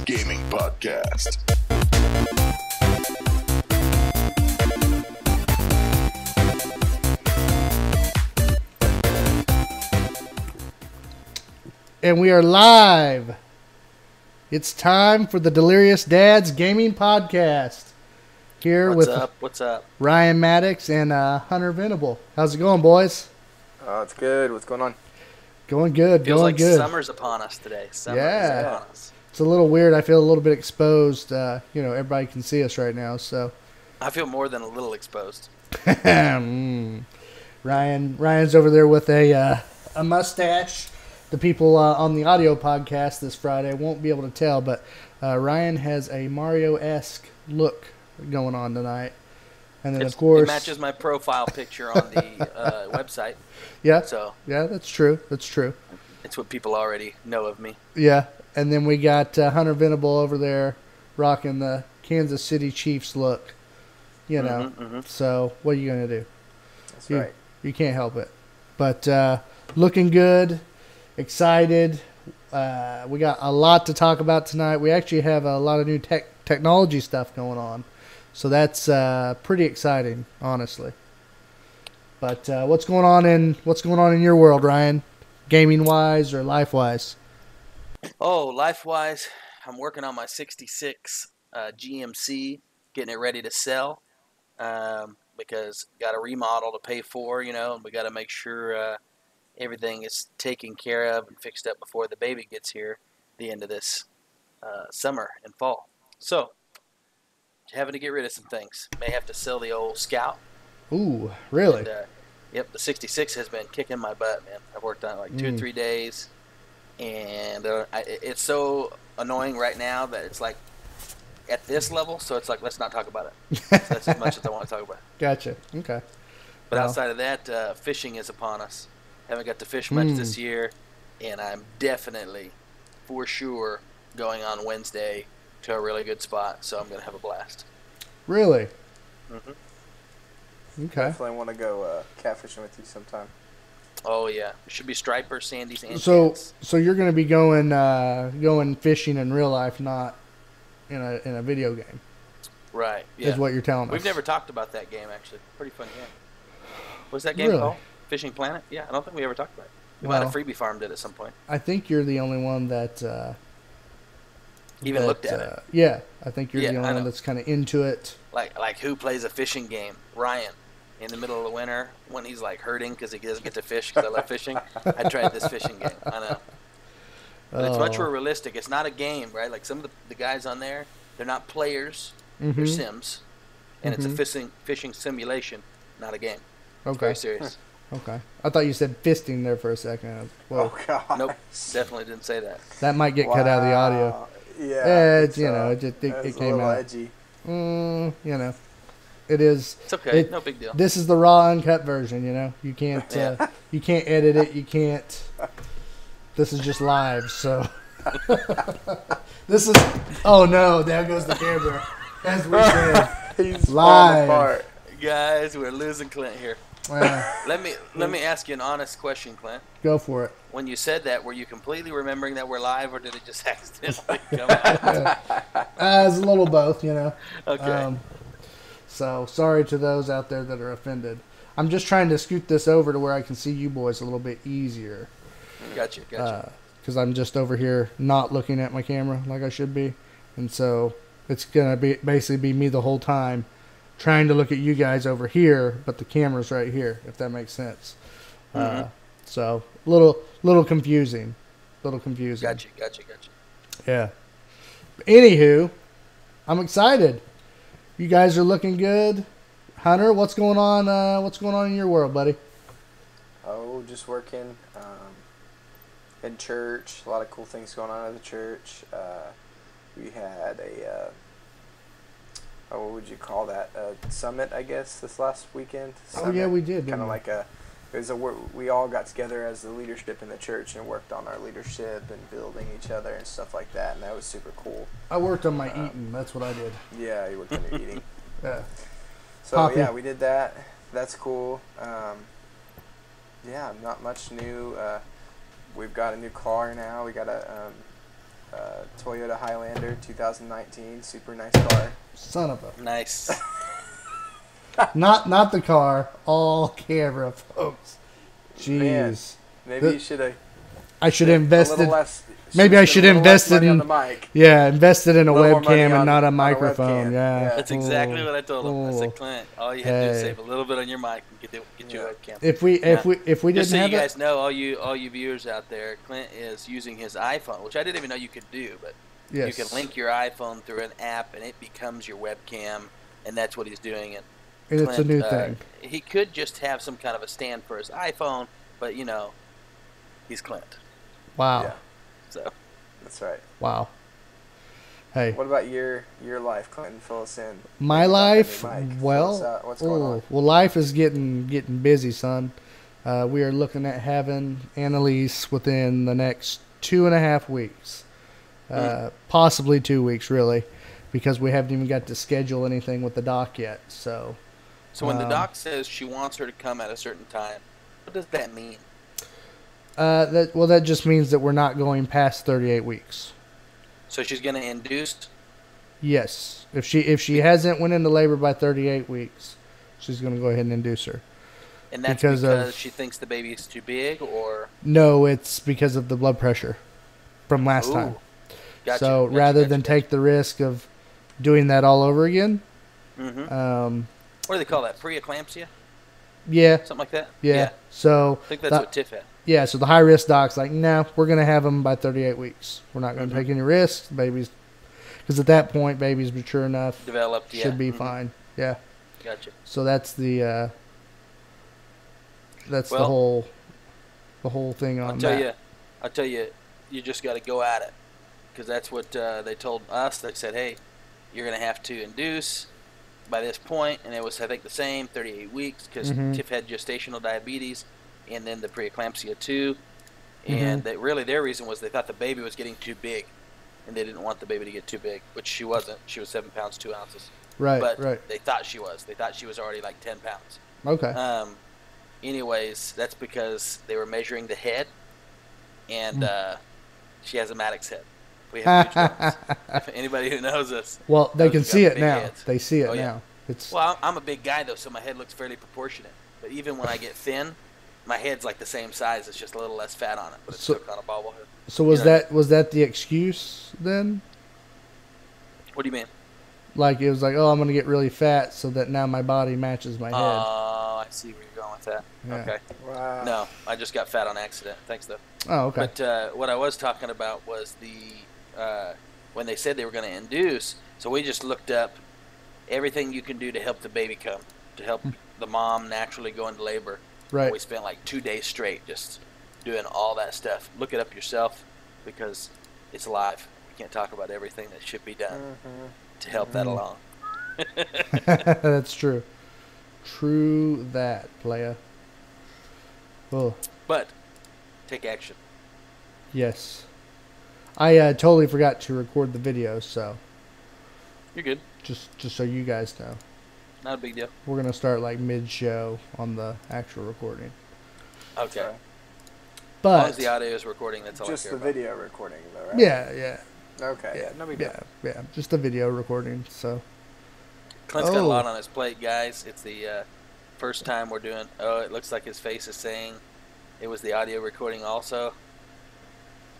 gaming podcast. And we are live. It's time for the Delirious Dads Gaming Podcast. Here What's up? Ryan Maddox and Hunter Venable. How's it going, boys? It's good. What's going on? Going good. Feels going like good. summer's upon us today. Summer is upon us. It's a little weird. I feel a little bit exposed. Everybody can see us right now, so. I feel more than a little exposed. Ryan's over there with a mustache. The people on the audio podcast this Friday won't be able to tell, but Ryan has a Mario-esque look going on tonight. And then, of course, it matches my profile picture on the website. Yeah. So yeah, that's true. That's true. It's what people already know of me. Yeah, and then we got Hunter Venable over there rocking the Kansas City Chiefs look. You know, So what are you gonna do? That's right. You can't help it. But looking good. Excited. We got a lot to talk about tonight. We actually have a lot of new technology stuff going on, so that's pretty exciting, honestly. But what's going on in your world, Ryan, gaming wise or life wise? Oh, life wise, I'm working on my '66 GMC, getting it ready to sell, because got a remodel to pay for, and we got to make sure. Everything is taken care of and fixed up before the baby gets here the end of this summer and fall. So, having to get rid of some things. May have to sell the old Scout. Ooh, really? And, yep, the 66 has been kicking my butt, man. I've worked on it like 2 or 3 days. And it's so annoying right now that it's like at this level, so it's like, let's not talk about it. So that's as much as I want to talk about it. Gotcha. Okay. But outside of that, fishing is upon us. Haven't got to fish much this year, and I'm definitely, for sure, going on Wednesday to a really good spot, so I'm going to have a blast. Really? Mm-hmm. Okay. Definitely want to go catfishing with you sometime. Oh, yeah. It should be stripers, sandies, and So you're going to be going fishing in real life, not in a video game. Right, yeah. Is what you're telling us. We've never talked about that game, actually. Pretty fun game. What's that game called? Fishing Planet? Yeah, I don't think we ever talked about it. We might have freebie farmed it at some point. I think you're the only one that even looked at it. Yeah, I think you're the only one that's kind of into it. Like who plays a fishing game? Ryan, in the middle of the winter when he's like hurting because he doesn't get to fish because I love fishing. I tried this fishing game. I know, but it's much more realistic. It's not a game, right? Like some of the guys on there, they're not players. They're Sims, and it's a fishing simulation, not a game. Okay. It's very serious. Okay. I thought you said fisting there for a second. Whoa. Oh, God. Nope, definitely didn't say that. That might get cut out of the audio. Yeah. It's, it came out. Edgy. It is. It's okay. No big deal. This is the raw, uncut version, You can't, you can't edit it. You can't. This is just live, so. This is. Oh, no. There goes the camera. As we said. He's live. falling apart. Guys, we're losing Clint here. Let me ask you an honest question, Clint. Go for it. When you said that, were you completely remembering that we're live, or did it just accidentally come out? It's a little both, Okay. So sorry to those out there that are offended. I'm just trying to scoot this over to where I can see you boys a little bit easier. Gotcha. Because I'm just over here not looking at my camera like I should be, and so it's gonna basically be me the whole time. Trying to look at you guys over here, but the camera's right here, if that makes sense. So, little confusing. Gotcha. Yeah. Anywho, I'm excited. You guys are looking good. Hunter, what's going on? What's going on in your world, buddy? Oh, just working in church. A lot of cool things going on at the church. We had a... what would you call that? A summit, I guess, this last weekend. Summit. Oh yeah, we did. Kind of like we all got together as the leadership in the church and worked on our leadership and building each other and stuff like that, and that was super cool. I worked on my eating. That's what I did. Yeah, you worked on your eating. Yeah. So Poppy. Yeah, we did that. That's cool. Yeah, not much new. We've got a new car now. We got a Toyota Highlander 2019. Super nice car. Son of a. Nice. Not the car. All camera, folks. Jeez. Man, maybe you should have. I should have invested. Maybe I should have invested in on the mic. Yeah, invested in a little more money webcam and on- not a on a microphone. webcam. Yeah. Yeah. That's exactly what I told him. I Oh. said, Clint, all you had to do is Hey. save a little bit on your mic and get your webcam. If we Just didn't so you have guys that, know, all you viewers out there, Clint is using his iPhone, which I didn't even know you could do, but yes. you can link your iPhone through an app and it becomes your webcam, and that's what he's doing. And it's a new thing. He could just have some kind of a stand for his iPhone, but he's Clint. Wow. Yeah. So That's right. Wow. Hey, What about your life, Clinton? Fill us in. my life. Mike, fill us Well, out. What's going on? well, life is getting busy, son. We are looking at having Annalise within the next 2.5 weeks, possibly 2 weeks, really, because we haven't even got to schedule anything with the doc yet. So when the doc says she wants her to come at a certain time, what does that mean? that just means that we're not going past 38 weeks. So she's going to induce? Yes. If she hasn't went into labor by 38 weeks, she's going to go ahead and induce her. And that's Because because of- she thinks the baby is too big, or? No, it's because of the blood pressure from last Ooh. time. Gotcha, So gotcha, rather gotcha, than gotcha. take the risk of doing that all over again, Mm-hmm. What do they call that? Preeclampsia? yeah, Something like that? yeah. So I think that's the- what Tiff had. yeah, so the high risk doc's like, no, we're going to have them by 38 weeks. We're not going to Mhm. take any risks. Babies, because at that point, baby's mature enough, Developed, yeah. should be Mhm. fine. Yeah. Gotcha. So that's the Well, the whole thing on I'll tell you, you just got to go at it, because that's what they told us. They said, hey, you're going to have to induce by this point, and it was, I think, the same, 38 weeks, because Mhm. Tiff had gestational diabetes, and then the preeclampsia too, and that really their reason was they thought the baby was getting too big, and they didn't want the baby to get too big, which she wasn't. She was 7 pounds 2 ounces. Right, But right. they thought she was. They thought she was already like 10 pounds. Okay. Anyways, that's because they were measuring the head, and she has a Maddox head. We have huge bones. If anybody who knows us. Well, they knows can we've see got it big now. heads. They see it Oh, yeah. now. It's Well, I'm a big guy, though, so my head looks fairly proportionate. But even when I get thin, my head's like the same size. It's just a little less fat on it, but it's So- still kind of bobblehead. so was you know. that the excuse then? What do you mean? Like it was like, oh, I'm gonna get really fat so that now my body matches my head. Oh, I see where you're going with that. Yeah. Okay. Wow. No, I just got fat on accident. Thanks, though. Oh, okay. But what I was talking about was when they said they were going to induce. So we just looked up everything you can do to help the baby come, to help the mom naturally go into labor. Right. We spent like 2 days straight just doing all that stuff. Look it up yourself because it's live. We can't talk about everything that should be done to help that along. That's true. True that, playa. Oh, But take action. yes. I totally forgot to record the video, so You're good. just so you guys know, Not a big deal. we're gonna start like mid-show on the actual recording. Okay. Sorry. As long as But the audio is recording, that's all Just I the care about. video recording, though, right? yeah, Okay. Yeah. No big deal. yeah, just a video recording. So Clint's got a Oh. lot on his plate, guys. It's the first time we're doing. Oh, it looks like his face is saying it was the audio recording also.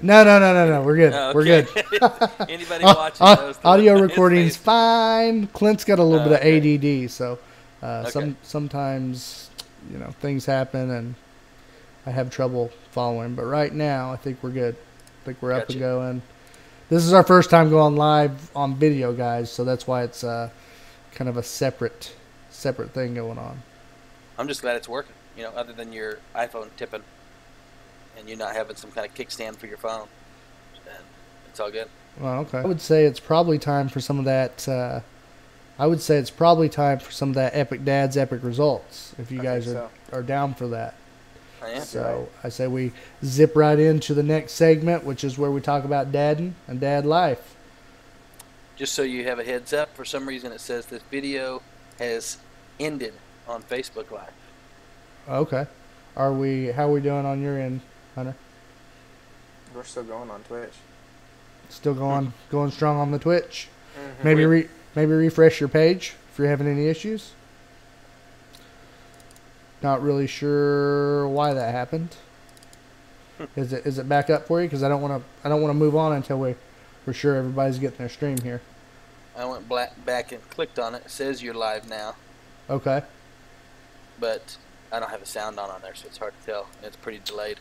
no, we're good. Oh, We're okay. good. Anybody watching knows the audio look on his recording's face. fine. Clint's got a little bit of Okay. ADD, so Okay. sometimes things happen and I have trouble following. But right now, I think we're good. I think we're up Gotcha. and going. This is our first time going live on video, guys, so that's why it's kind of a separate thing going on. I'm just glad it's working. Other than your iPhone tipping and you not having some kind of kickstand for your phone, and it's all good. Well, okay. I would say it's probably time for some of that. Epic Dads, Epic Results. If you I guys think are down for that. I am. So I say we zip right into the next segment, which is where we talk about dadding and dad life. Just so you have a heads up, for some reason it says this video has ended on Facebook Live. Okay. How are we doing on your end, Hunter? We're still going on Twitch. Still going strong on the Twitch. Mm-hmm. Maybe refresh your page if you're having any issues. Not really sure why that happened. Is it back up for you? Because I don't want to move on until we're sure everybody's getting their stream here. I went back and clicked on it. It says you're live now, Okay. but I don't have a sound on there, so it's hard to tell. It's pretty delayed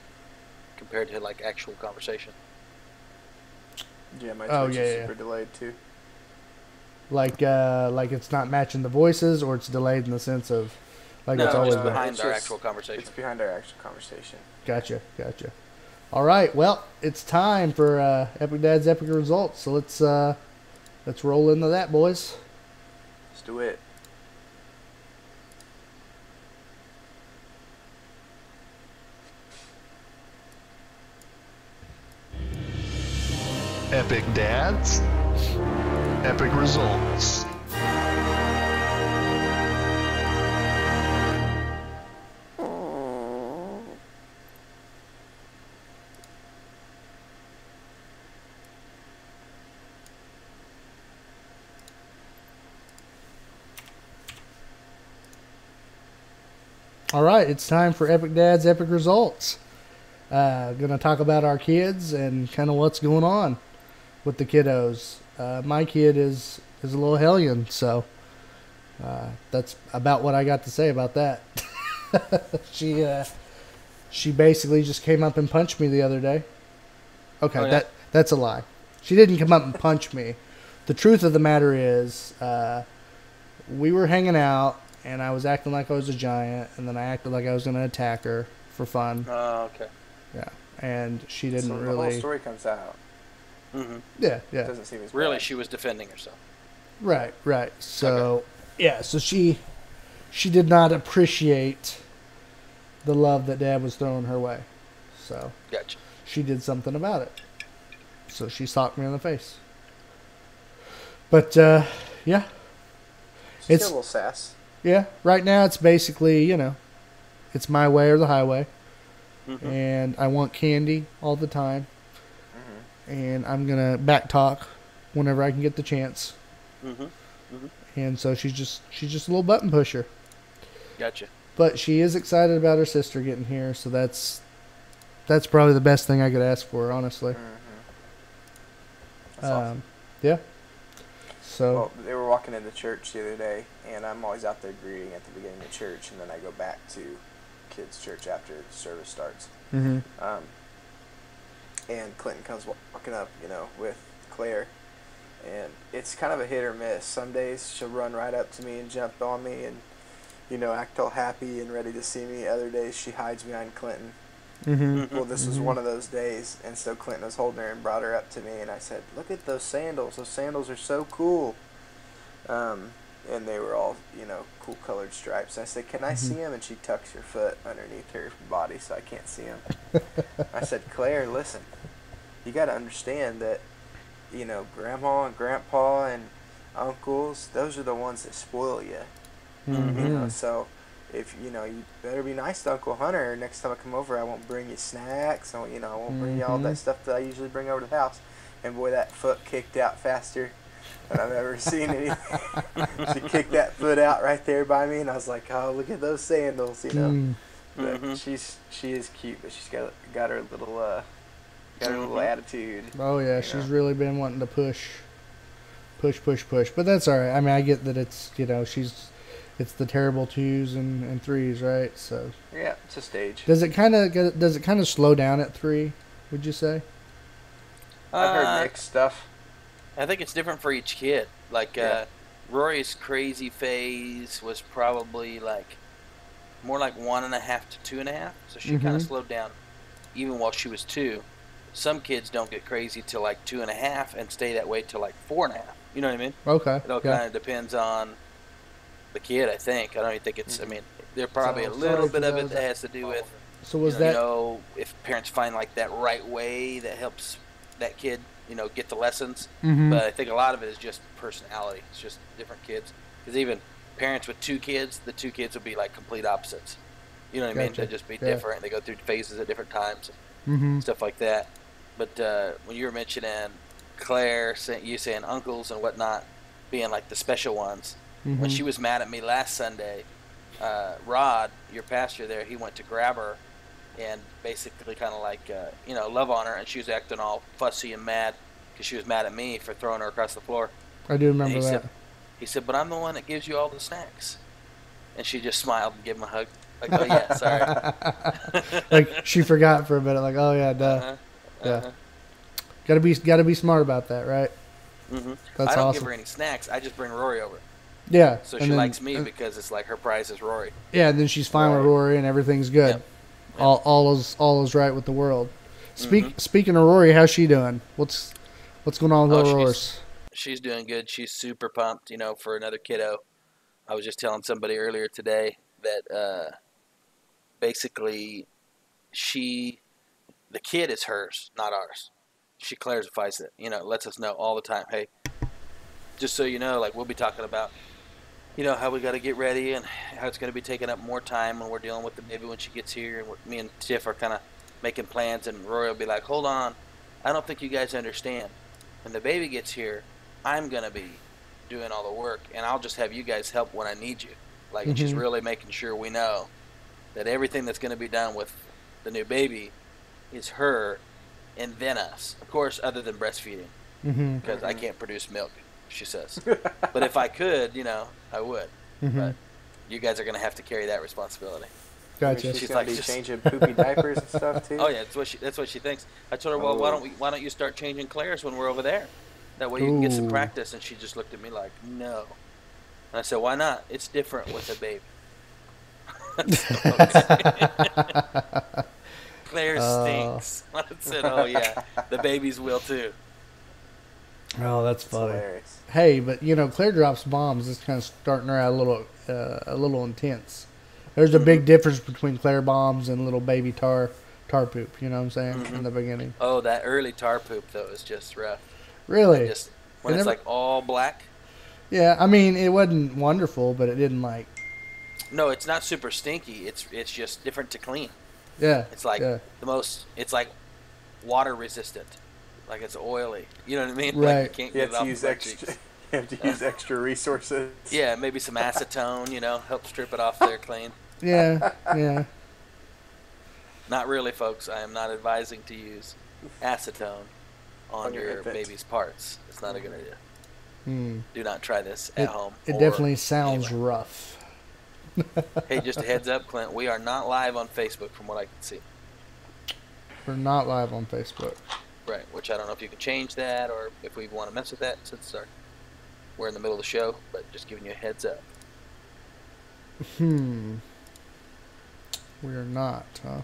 compared to like actual conversation. Yeah, my Twitch is super delayed too. Like it's not matching the voices, or it's delayed in the sense of like No, it's always it's been. behind our actual conversation. It's behind our actual conversation. Gotcha. All right, well, it's time for Epic Dad's Epic Results. So let's roll into that, boys. Let's do it. Epic Dads, Epic Results. All right, it's time for Epic Dad's Epic Results. Gonna talk about our kids and kind of what's going on with the kiddos. My kid is a little hellion, so that's about what I got to say about that. She basically just came up and punched me the other day. Okay, oh, yeah. that's a lie. She didn't come up and punch me. The truth of the matter is, we were hanging out, and I was acting like I was a giant, and then I acted like I was going to attack her for fun. Oh, okay. Yeah, and she didn't so really. The whole story comes out. Mm-hmm. Yeah. It doesn't seem as Really, bad. she was defending herself. Right. So, yeah, so she did not appreciate the love that Dad was throwing her way. So, Gotcha. she did something about it. So she socked me in the face. But, yeah. She's got a little sass. Yeah, right now it's basically, it's my way or the highway. Mm-hmm. And I want candy all the time. Mm-hmm. And I'm going to back talk whenever I can get the chance. Mm-hmm. Mm-hmm. And so she's just a little button pusher. Gotcha. But she is excited about her sister getting here, so that's probably the best thing I could ask for, honestly. Mm-hmm. That's awesome. Yeah. So Well, they were walking into church the other day, and I'm always out there greeting at the beginning of church, and then I go back to kids' church after the service starts. mhm. And Clinton comes walking up, with Claire, and it's kind of a hit or miss. Some days she'll run right up to me and jump on me and, act all happy and ready to see me. Other days she hides behind Clinton. Mhm. Well, this was one of those days, and so Clinton was holding her and brought her up to me, and I said, "Look at those sandals. Those sandals are so cool." And they were all, cool colored stripes. I said, "Can I see them?" And she tucks her foot underneath her body so I can't see them. I said, "Claire, listen, you got to understand that, Grandma and Grandpa and uncles, those are the ones that spoil you. Mhm. So if, you better be nice to Uncle Hunter. Next time I come over, I won't bring you snacks. I won't bring you all that stuff that I usually bring over to the house." And boy, that foot kicked out faster than I've ever seen anything. She kicked that foot out right there by me, and I was like, "Oh, look at those sandals," But she is cute, but she's got her little little attitude. Oh yeah, she's really been wanting to push. But that's all right. I mean, I get that it's it's the terrible 2s and 3s, right? So Yeah, it's a stage. does it kind of slow down at 3? Would you say? I've heard mixed stuff. I think it's different for each kid. Like, Rory's crazy phase was probably more like 1.5 to 2.5. So she kind of slowed down even while she was 2. Some kids don't get crazy till 2.5 and stay that way till 4.5. You know what I mean? Okay. It all kind of depends on the kid, I think. I don't even think it's, I mean, there's probably a little bit of it that has to do with, So was that? if parents find that right way that helps that kid, get the lessons. Mhm. But I think a lot of it is just personality. It's just different kids. Because even parents with 2 kids, the 2 kids would be complete opposites. You know what I mean? Gotcha. They'd just be Yeah. different. They go through phases at different times, Mhm. stuff like that. But when you were mentioning Claire, you saying uncles and whatnot being like the special ones. Mm-hmm. When she was mad at me last Sunday, Rod, your pastor there, he went to grab her and basically kind of like, love on her, and she was acting all fussy and mad because she was mad at me for throwing her across the floor. I do remember And that. He said, but I'm the one that gives you all the snacks. And she just smiled and gave him a hug. Like, oh, yeah, sorry. Like, she forgot for a minute. Like, oh, yeah, duh. Yeah. Gotta be smart about that, right? Mm-hmm. That's I don't awesome. give her any snacks. I just bring Rory over. Yeah. So she likes me because it's like her prize is Rory. Yeah, and then she's fine with Rory and everything's good. Yep. All is right with the world. Speaking of Rory, how's she doing? What's going on with Rory? She's doing good. She's super pumped, for another kiddo. I was just telling somebody earlier today that basically the kid is hers, not ours. She clarifies it, lets us know all the time. Hey, just so you know, like we'll be talking about, how we got to get ready and how it's going to be taking up more time when we're dealing with the baby when she gets here. And me and Tiff are kind of making plans, and Roy will be like, hold on, I don't think you guys understand. When the baby gets here, I'm going to be doing all the work, and I'll just have you guys help when I need you. Like, and she's really making sure we know that everything that's going to be done with the new baby is her and then us. Of course, other than breastfeeding, because I can't produce milk, she says. But if I could, I would. But you guys are going to have to carry that responsibility. Gotcha. She's like changing poopy diapers and stuff too. Oh yeah, that's what she thinks. I told her, well, why don't you start changing Claire's when we're over there? That way you can get some practice. And she just looked at me like, no. And I said, why not? It's different with a baby. Claire stinks. I said, oh yeah, the babies will too. Oh, that's funny. Hilarious. Hey, but Claire drops bombs. It's kind of starting her out a little intense. There's a big difference between Claire bombs and little baby tar poop. You know what I'm saying? In the beginning. Oh, that early tar poop though is just rough. Really? When it's like all black. Yeah, I mean it wasn't wonderful, but it didn't like. No, it's not super stinky. It's just different to clean. Yeah. It's like it's like water resistant. Like it's oily. You know what I mean? Right. Like you can't get it off the cheeks. You have to use extra resources. Yeah, maybe some acetone, help strip it off there clean. Yeah, yeah. Not really, folks. I am not advising to use acetone on your baby's parts. It's not a good idea. Do not try this at home. It definitely sounds rough. Hey, just a heads up, Clint. We are not live on Facebook from what I can see. We're not live on Facebook. Right, which I don't know if you can change that or if we want to mess with that since we're in the middle of the show, but just giving you a heads up. We're not, huh?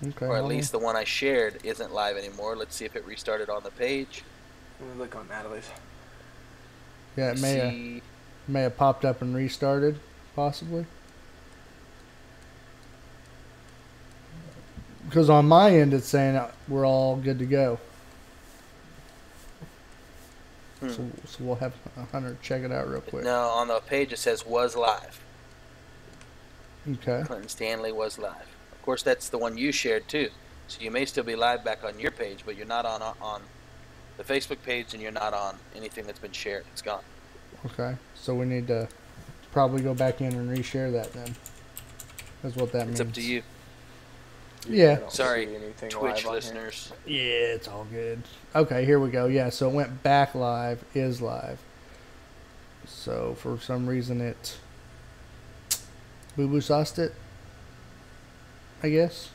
Okay. Or at least the one I shared isn't live anymore. Let's see if it restarted on the page. Let me look on Natalie's. Yeah, it may have popped up and restarted, possibly. Because on my end, it's saying we're all good to go. So we'll have Hunter check it out real quick. No, on the page it says was live. Okay. Clinton Stanley was live. Of course, that's the one you shared too. So you may still be live back on your page, but you're not on the Facebook page, and you're not on anything that's been shared. It's gone. Okay. So we need to probably go back in and reshare that then. That's what that means. It's up to you. Yeah. Sorry, Twitch listeners. Yeah, it's all good. Okay, here we go. Yeah, so it went back live, is live. So for some reason it boo-boo sauced it, I guess.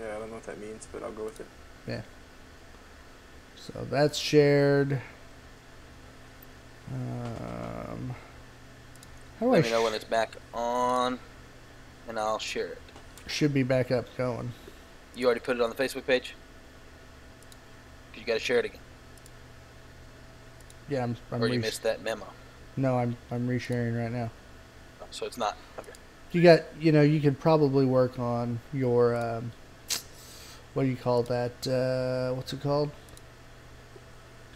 Yeah, I don't know what that means, but I'll go with it. Yeah. So that's shared. How do Let me know when it's back on, and I'll share it. Should be back up going. You already put it on the Facebook page? You got to share it again. Yeah, I'm or you missed that memo. No, I'm resharing right now. Oh, so it's not. Okay. You got, you could probably work on your, what do you call that? What's it called?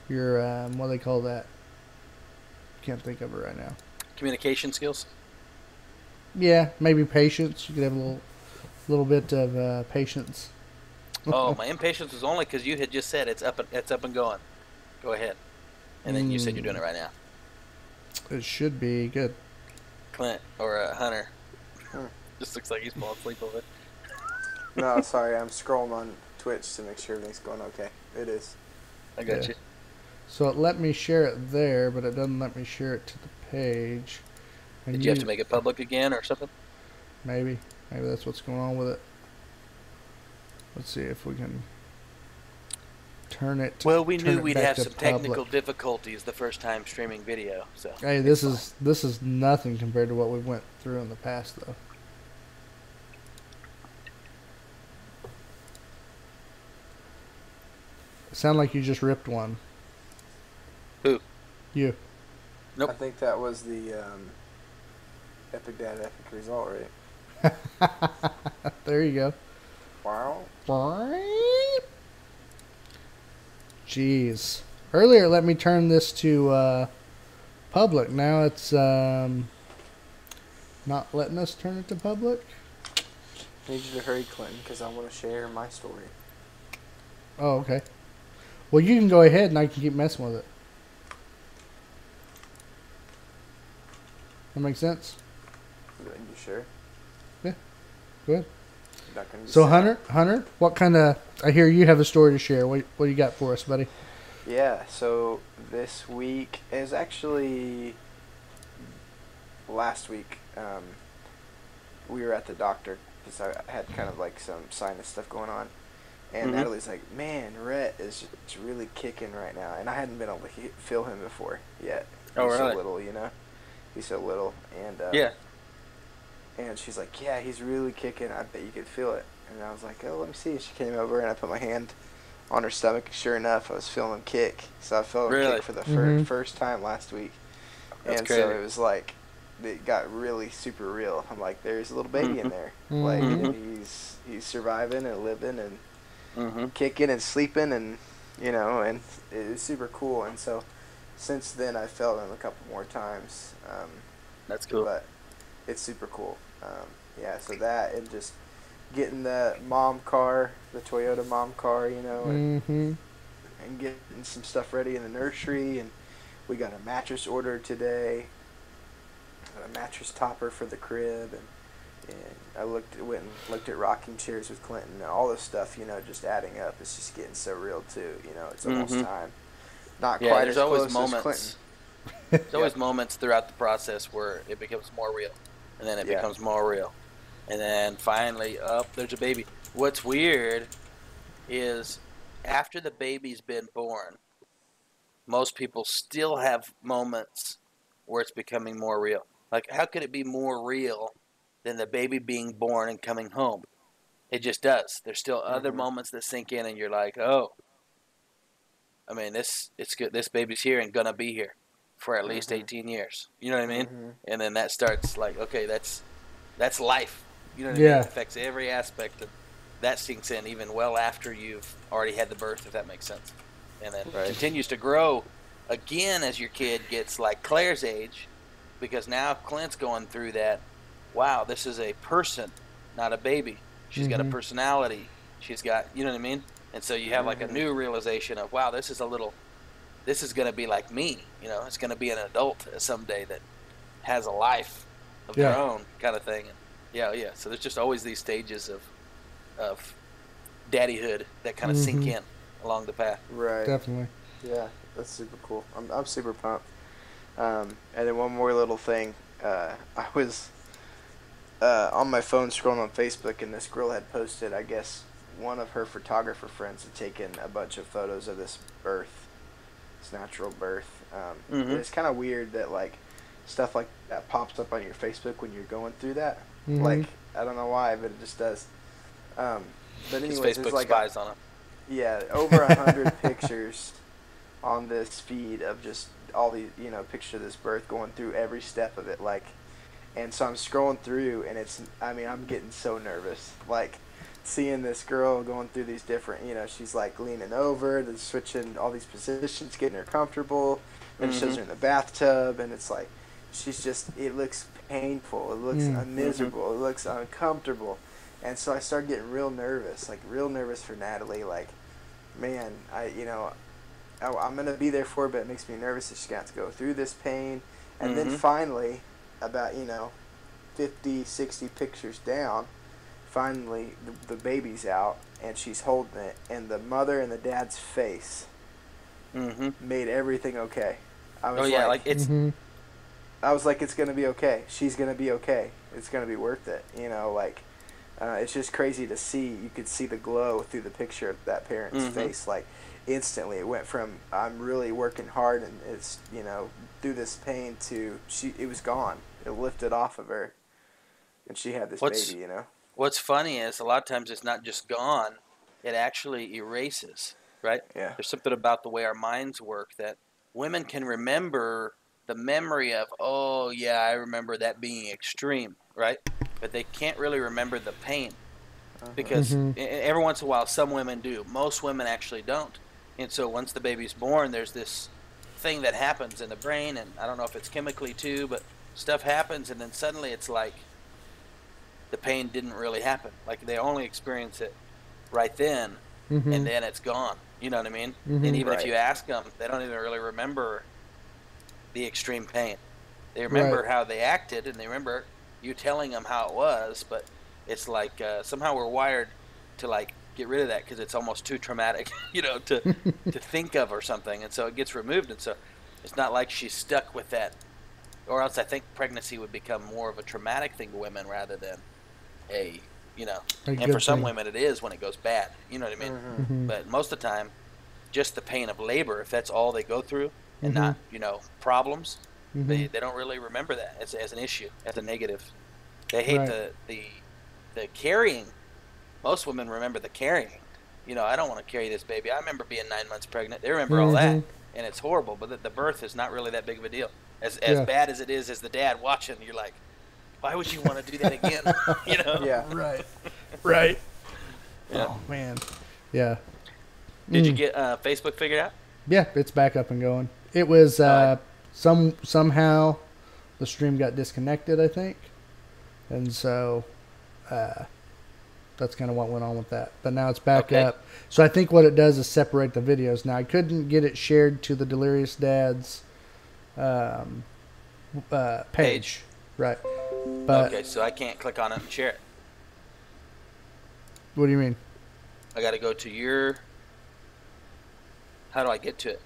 Your, what do they call that? Can't think of it right now. Communication skills? Yeah, maybe patience. You could have a little bit of patience. Oh, my impatience was only because you had just said it's up and going. Go ahead. And then you said you're doing it right now. It should be good. Clint or Hunter. Hmm. Just looks like he's falling asleep over it. No, sorry, I'm scrolling on Twitch to make sure everything's going okay. It is. I got you. So it let me share it there, but it doesn't let me share it to the page. And Did you have to make it public again or something? Maybe that's what's going on with it. Let's see if we can turn it. Well, we knew we'd have to some technical public. difficulties the first time streaming video. So Hey, this is nothing compared to what we went through in the past, though. It sounded like you just ripped one. Who? You. Nope. I think that was the Epic Dad Epic result, right? There you go. Wow. Jeez. Earlier, let me turn this to public. Now it's not letting us turn it to public. I need you to hurry, Clinton, because I want to share my story. Oh, okay. Well, you can go ahead and I can keep messing with it. That makes sense? You sure? Yeah. Go ahead. Not gonna be So, sad. Hunter, what kind of... I hear you have a story to share. What do you got for us, buddy? Yeah, so this week is actually last week. We were at the doctor because I had kind of like some sinus stuff going on. And Natalie's like, man, Rhett is just really kicking right now. And I hadn't been able to feel him before yet. Oh, He's really? so little, you know? He's so little. And Yeah. And she's like, yeah, he's really kicking. I bet you could feel it. And I was like, oh, let me see. She came over and I put my hand on her stomach. Sure enough, I was feeling him kick. So I felt him Really? kick for the first time last week. That's and crazy. so it was like, it got really super real. I'm like, there's a little baby in there. Like, and he's surviving and living and kicking and sleeping and, you know, and it was super cool. And so since then, I felt him a couple more times. That's cool. But it's super cool. Yeah, so that and just getting the mom car, the Toyota mom car, you know, and getting some stuff ready in the nursery. And we got a mattress order today, a mattress topper for the crib, and I went and looked at rocking chairs with Clinton and all this stuff, you know, just adding up. It's just getting so real too, you know. It's almost time. Not quite there's as always close as moments. Clinton. There's always moments throughout the process where it becomes more real, and then it becomes more real, and then finally, there's a baby. What's weird is after the baby's been born, most people still have moments where it's becoming more real. Like, how could it be more real than the baby being born and coming home? It just does. There's still other moments that sink in, and you're like, oh, I mean, it's good. This baby's here and gonna be here for at least 18 years. You know what I mean? And then that starts like, okay, that's life. You know what I mean? It affects every aspect of that, sinks in even well after you've already had the birth, if that makes sense. And then continues to grow again as your kid gets like Claire's age, because now Clint's going through that. Wow, this is a person, not a baby. She's got a personality. She's got, you know what I mean? And so you have like a new realization of, wow, this is going to be like me. You know, it's going to be an adult someday that has a life of their own kind of thing. And yeah. So there's just always these stages of daddyhood that kind of sink in along the path. Right. Definitely. Yeah, that's super cool. I'm super pumped. And then one more little thing. I was on my phone scrolling on Facebook, and this girl had posted, I guess, one of her photographer friends had taken a bunch of photos of this birth, this natural birth. And it's kind of weird that like stuff like that pops up on your Facebook when you're going through that. Like, I don't know why, but it just does. But anyways, Facebook like spies on them. Yeah, over 100 pictures on this feed of just all these, you know, picture of this birth, going through every step of it, like, and so I'm scrolling through, and I'm getting so nervous, like, seeing this girl going through these different, you know, she's like leaning over, then switching all these positions, getting her comfortable, then it shows her in the bathtub, and it's like, she's just, it looks painful, it looks miserable, it looks uncomfortable, And so I started getting real nervous, like real nervous for Natalie. Like, man, I'm going to be there for her, but it makes me nervous that she's going to have to go through this pain. And then finally, about, 50, 60 pictures down, finally the baby's out and she's holding it. And the mother and the dad's face made everything okay. I was it's... I was like, it's going to be okay. She's going to be okay. It's going to be worth it. It's just crazy to see. You could see the glow through the picture of that parent's face. Like, instantly it went from I'm really working hard and it's through this pain to it was gone. It lifted off of her and she had this baby. What's funny is a lot of times it's not just gone, it actually erases, right? Yeah. There's something about the way our minds work that women can remember the memory of, oh yeah, I remember that being extreme, right? But they can't really remember the pain because every once in a while some women do. Most women actually don't. And so once the baby's born, there's this thing that happens in the brain, and I don't know if it's chemically too, but stuff happens, and then suddenly it's like the pain didn't really happen. Like they only experience it right then, and then it's gone. You know what I mean? And even if you ask them, they don't even really remember the extreme pain. They remember how they acted, and they remember you telling them how it was, but it's like somehow we're wired to like get rid of that because it's almost too traumatic, to think of or something, and so it gets removed, and so it's not like she's stuck with that. Or else I think pregnancy would become more of a traumatic thing to women rather than and for some women it is when it goes bad. You know what I mean? But most of the time, just the pain of labor, if that's all they go through, and not problems, they don't really remember that as an issue, as a negative. They hate the carrying. Most women remember the carrying. I don't want to carry this baby. I remember being 9 months pregnant. They remember all that, and it's horrible. But the birth is not really that big of a deal. As bad as it is, as the dad watching, you're like, why would you want to do that again? Yeah. Right. Yeah. Oh man. Yeah. Did you get Facebook figured out? Yeah, it's back up and going. It was somehow the stream got disconnected, I think, and so that's kind of what went on with that. But now it's back up. So I think what it does is separate the videos. Now I couldn't get it shared to the Delirious Dad's page. Right. But okay, so I can't click on it and share it. What do you mean? I got to go to your... How do I get to it?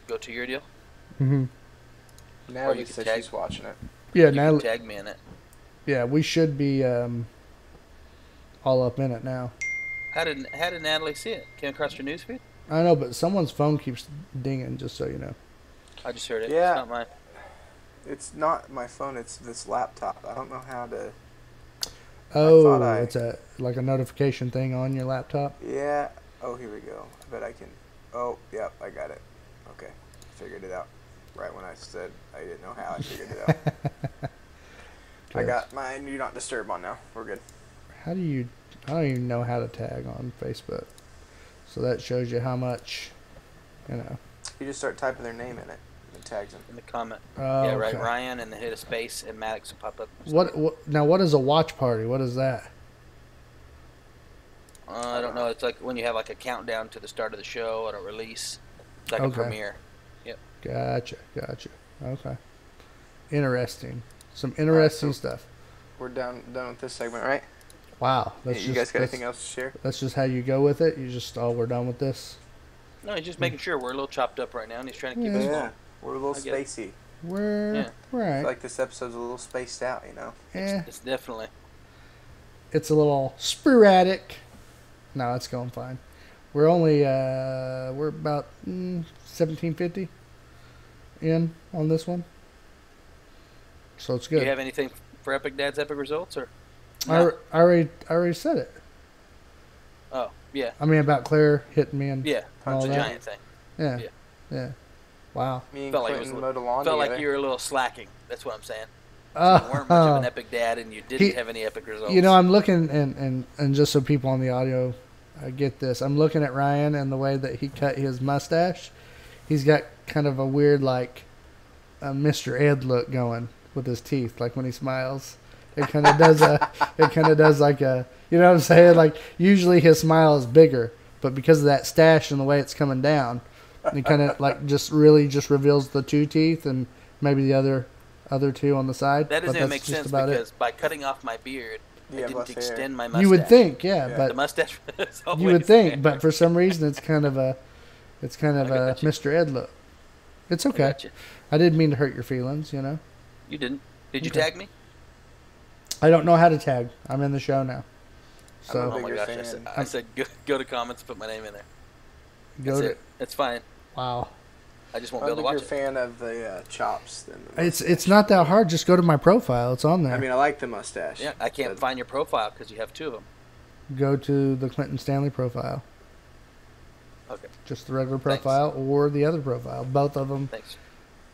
Go to your deal? Natalie said she's watching it. Yeah, you Natalie... can tag me in it. Yeah, we should be all up in it now. How did Natalie see it? Came across your newsfeed? I know, but someone's phone keeps dinging, just so you know. I just heard it. Yeah. It's not mine. It's not my phone. It's this laptop. I don't know how to... Oh, it's like a notification thing on your laptop? Yeah. Oh, here we go. I bet I can... Oh, yep, I got it. Okay. Figured it out. Right when I said I didn't know how, I figured it out. I got my Do Not Disturb on now. We're good. I don't even know how to tag on Facebook. So that shows you how much, You just start typing their name in it. And tags them. In the comment. Oh, yeah, right. okay. Ryan, and then hit a space, and Maddox will pop up. What is a watch party? What is that? I don't know. It's like when you have like a countdown to the start of the show or a release. It's like a premiere. Yep. Gotcha. Okay. Interesting. Some interesting stuff. We're done with this segment, right? Wow. You guys got anything else to share? That's just how you go with it? You just, we're done with this? No, he's just making sure. We're a little chopped up right now, and he's trying to keep us warm. We're a little spacey. Right. I feel like this episode's a little spaced out, Yeah. It's definitely. It's a little sporadic. No, it's going fine. We're only, we're about 1750 in on this one. So it's good. Do you have anything for Epic Dad's Epic Results? Or no? I already said it. Oh, yeah. I mean, about Claire hitting me and yeah, all the that. giant thing. Yeah. Wow. Me and Felt Clinton mowed the lawn felt together. like you were a little slacking. That's what I'm saying. So you weren't much of an epic dad, and you didn't have any epic results. I'm looking, and just so people on the audio get this, I'm looking at Ryan and the way that he cut his mustache. He's got kind of a weird, like, Mr. Ed look going with his teeth, like when he smiles. It kind of does like a, you know what I'm saying? Like usually his smile is bigger, but because of that stash and the way it's coming down, it kind of like just reveals the 2 teeth and maybe the other 2 on the side. That doesn't make sense because by cutting off my beard, I didn't extend my mustache. You would think, but the mustache is always you would think, there. but for some reason it's kind of a Mr. Ed look. It's okay. I didn't mean to hurt your feelings, you know. You didn't. Did you tag me? I don't know how to tag. I'm in the show now. So oh my gosh! I said go to comments, put my name in there. Go to. It's fine. Wow. I just won't be able to watch it. I'm a bigger fan of the chops than the mustache. It's not that hard. Just go to my profile. It's on there. I mean, I like the mustache. Yeah, I can't find your profile because you have 2 of them. Go to the Clinton Stanley profile. Okay. Just the regular profile or the other profile. Both of them. Thanks.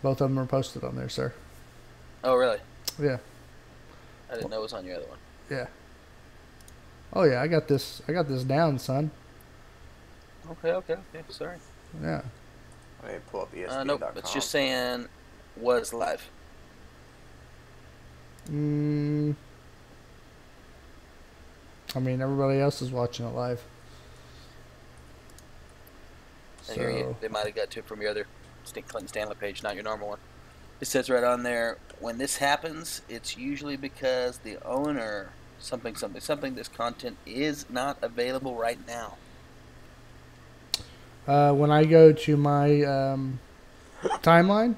Both of them are posted on there, sir. Oh, really? Yeah. I didn't know it was on your other one. Yeah. Oh yeah, I got this down, son. Okay. Sorry. Yeah. Let me pull up ESPN.com. Nope. It's just saying was live. I mean, everybody else is watching it live. So. They might have got to it from your other Clinton Stanley page, not your normal one. It says right on there, when this happens, it's usually because the owner, something, this content is not available right now. When I go to my timeline,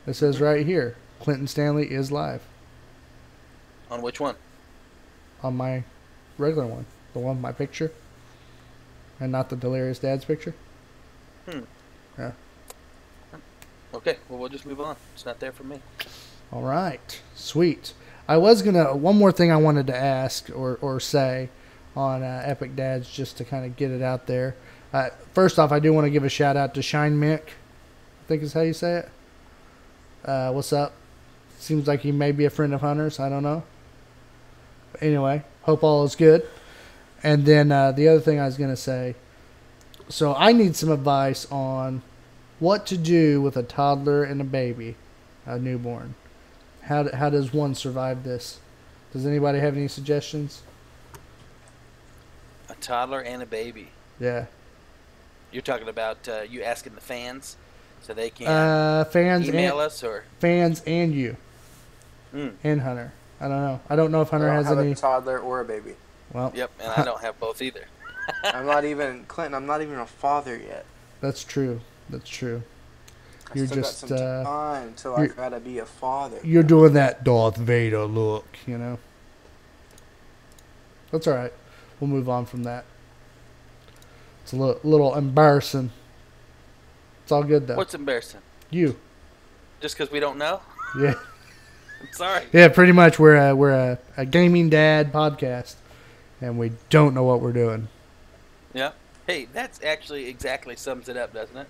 it says right here, Clinton Stanley is live. On which one? On my regular one. The one with my picture. And not the Delirious Dad's picture. Yeah. Okay, well, we'll just move on. It's not there for me. All right. Sweet. I was going to... One more thing I wanted to ask or say on Epic Dads just to kind of get it out there. First off, I do want to give a shout out to Shine Mick. I think is how you say it. What's up? Seems like he may be a friend of Hunter's. I don't know. But anyway, hope all is good. And then the other thing I was going to say. So I need some advice on what to do with a toddler and a baby, a newborn. How does one survive this? Does anybody have any suggestions? A toddler and a baby. Yeah. You're talking about you asking the fans so they can fans email us or fans and you and Hunter. I don't know. I don't know if Hunter has any a toddler or a baby. Well, yep, and I don't have both either. I'm not even a father yet. That's true. That's true. You're still just got some time until I gotta be a father. You're doing that Darth Vader look, you know. That's all right. We'll move on from that. It's a little embarrassing. It's all good though. What's embarrassing? You. Just because we don't know? Yeah. I'm sorry. Yeah, pretty much. We're a gaming dad podcast, and we don't know what we're doing. Yeah. Hey, that's actually exactly sums it up, doesn't it?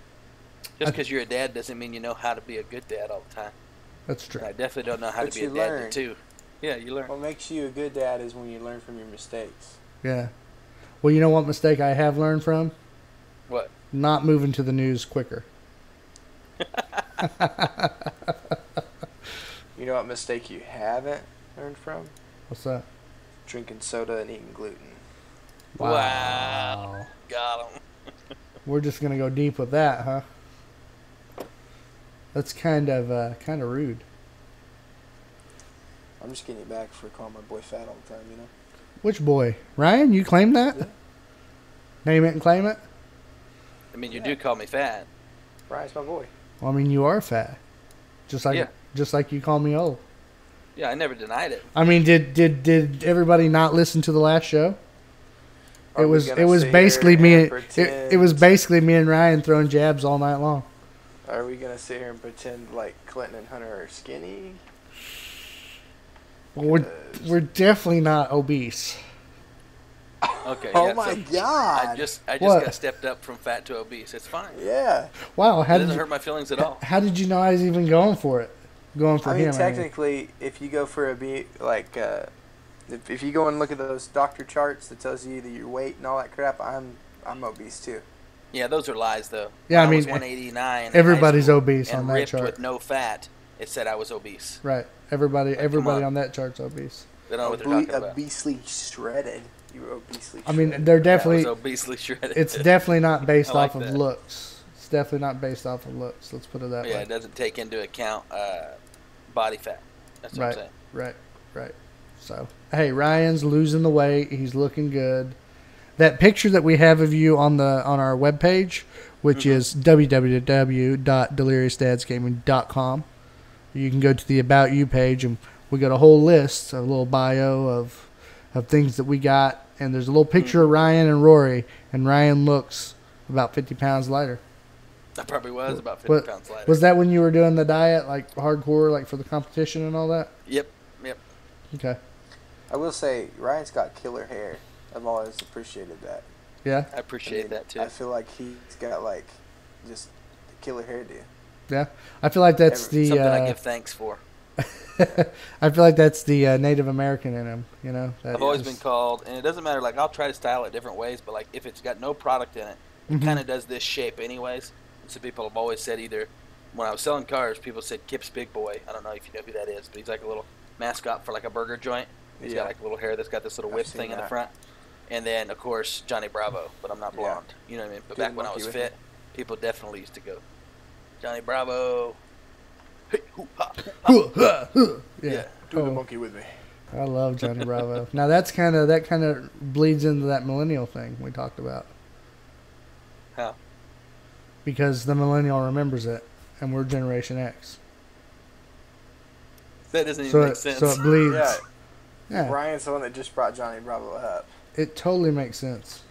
Just because you're a dad doesn't mean you know how to be a good dad all the time. That's true. And I definitely don't know how to be a dad too. Yeah, you learn. What makes you a good dad is when you learn from your mistakes. Yeah. Well, you know what mistake I have learned from? What? Not moving to the news quicker. You know what mistake you haven't learned from? What's that? Drinking soda and eating gluten. Wow. Got him. We're just gonna go deep with that, huh? That's kind of rude. I'm just getting it back for calling my boy fat all the time, you know? Which boy? Ryan, you claim that? Yeah. Name it and claim it? I mean, you do call me fat. Ryan's my boy. Well, I mean, you are fat. Just like you call me old. Yeah, I never denied it. I mean, did everybody not listen to the last show? It was basically me. It was basically me and Ryan throwing jabs all night long. Are we gonna sit here and pretend like Clinton and Hunter are skinny? Well, we're definitely not obese. Okay. Oh yeah, my so God! I just got stepped up from fat to obese. It's fine. Yeah. Wow. It doesn't hurt my feelings at all. How did you know I was even going for it? Going for him. Technically, if you go for if you go and look at those doctor charts that tells you that your weight and all that crap, I'm obese too. Yeah, those are lies though. Yeah, when I was 189. Everybody's obese on that ripped chart. with no fat. It said I was obese. Right. Everybody on that chart's obese. They don't know what they're talking about. Obesely shredded. You were obesely. I mean, shredded. they're Yeah, definitely. it was obesely shredded. It's definitely not based I like off of that. looks. It's definitely not based off of looks. Let's put it that Yeah, way. it doesn't take into account body fat. That's what I'm saying. Right. So, hey, Ryan's losing the weight. He's looking good. That picture that we have of you on our webpage, which is www.deliriousdadsgaming.com, you can go to the About You page, and we got a whole list, a little bio of things that we got. And there's a little picture of Ryan and Rory, and Ryan looks about 50 pounds lighter. I probably was about 50 pounds lighter. Was that when you were doing the diet, like hardcore, like for the competition and all that? Yep. Okay. I will say, Ryan's got killer hair. I've always appreciated that. Yeah? I appreciate that too. I feel like he's got like just a killer hairdo. Yeah. I feel like that's Something I give thanks for. I feel like that's the Native American in him, you know? I've always been called, and it doesn't matter, like I'll try to style it different ways, but like if it's got no product in it, it kind of does this shape anyways. So people have always said either, when I was selling cars, people said Kip's Big Boy. I don't know if you know who that is, but he's like a little mascot for like a burger joint. He's got like little hair that's got this little whip thing in the front. And then, of course, Johnny Bravo, but I'm not blonde. You know what I mean? But back when I was fit, people definitely used to go, Johnny Bravo. Hey, hoo, ha, hoo, ha. Yeah. Do the monkey with me. I love Johnny Bravo. Now that kind of bleeds into that millennial thing we talked about. How? Because the millennial remembers it, and we're Generation X. That doesn't even make sense. So it bleeds. Yeah. Ryan's the one that just brought Johnny Bravo up. It totally makes sense.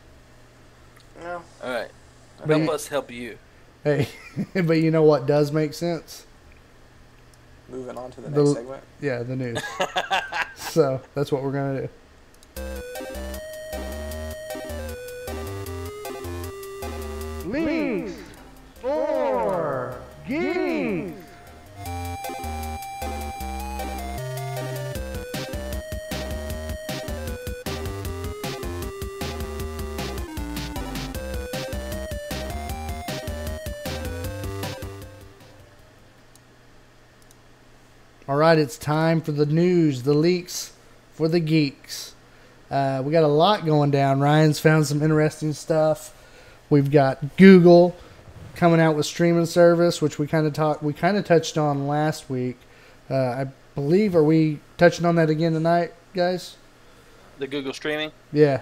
No. All right. But Help us help you. Hey, but you know what does make sense? Moving on to the next segment. Yeah, the news. So that's what we're gonna do. Leagues for Geeks. All right, it's time for the news, the leaks for the geeks. We got a lot going down. Ryan's found some interesting stuff. We've got Google coming out with streaming service, which we kind of touched on last week. I believe, are we touching on that again tonight, guys? The Google streaming? Yeah.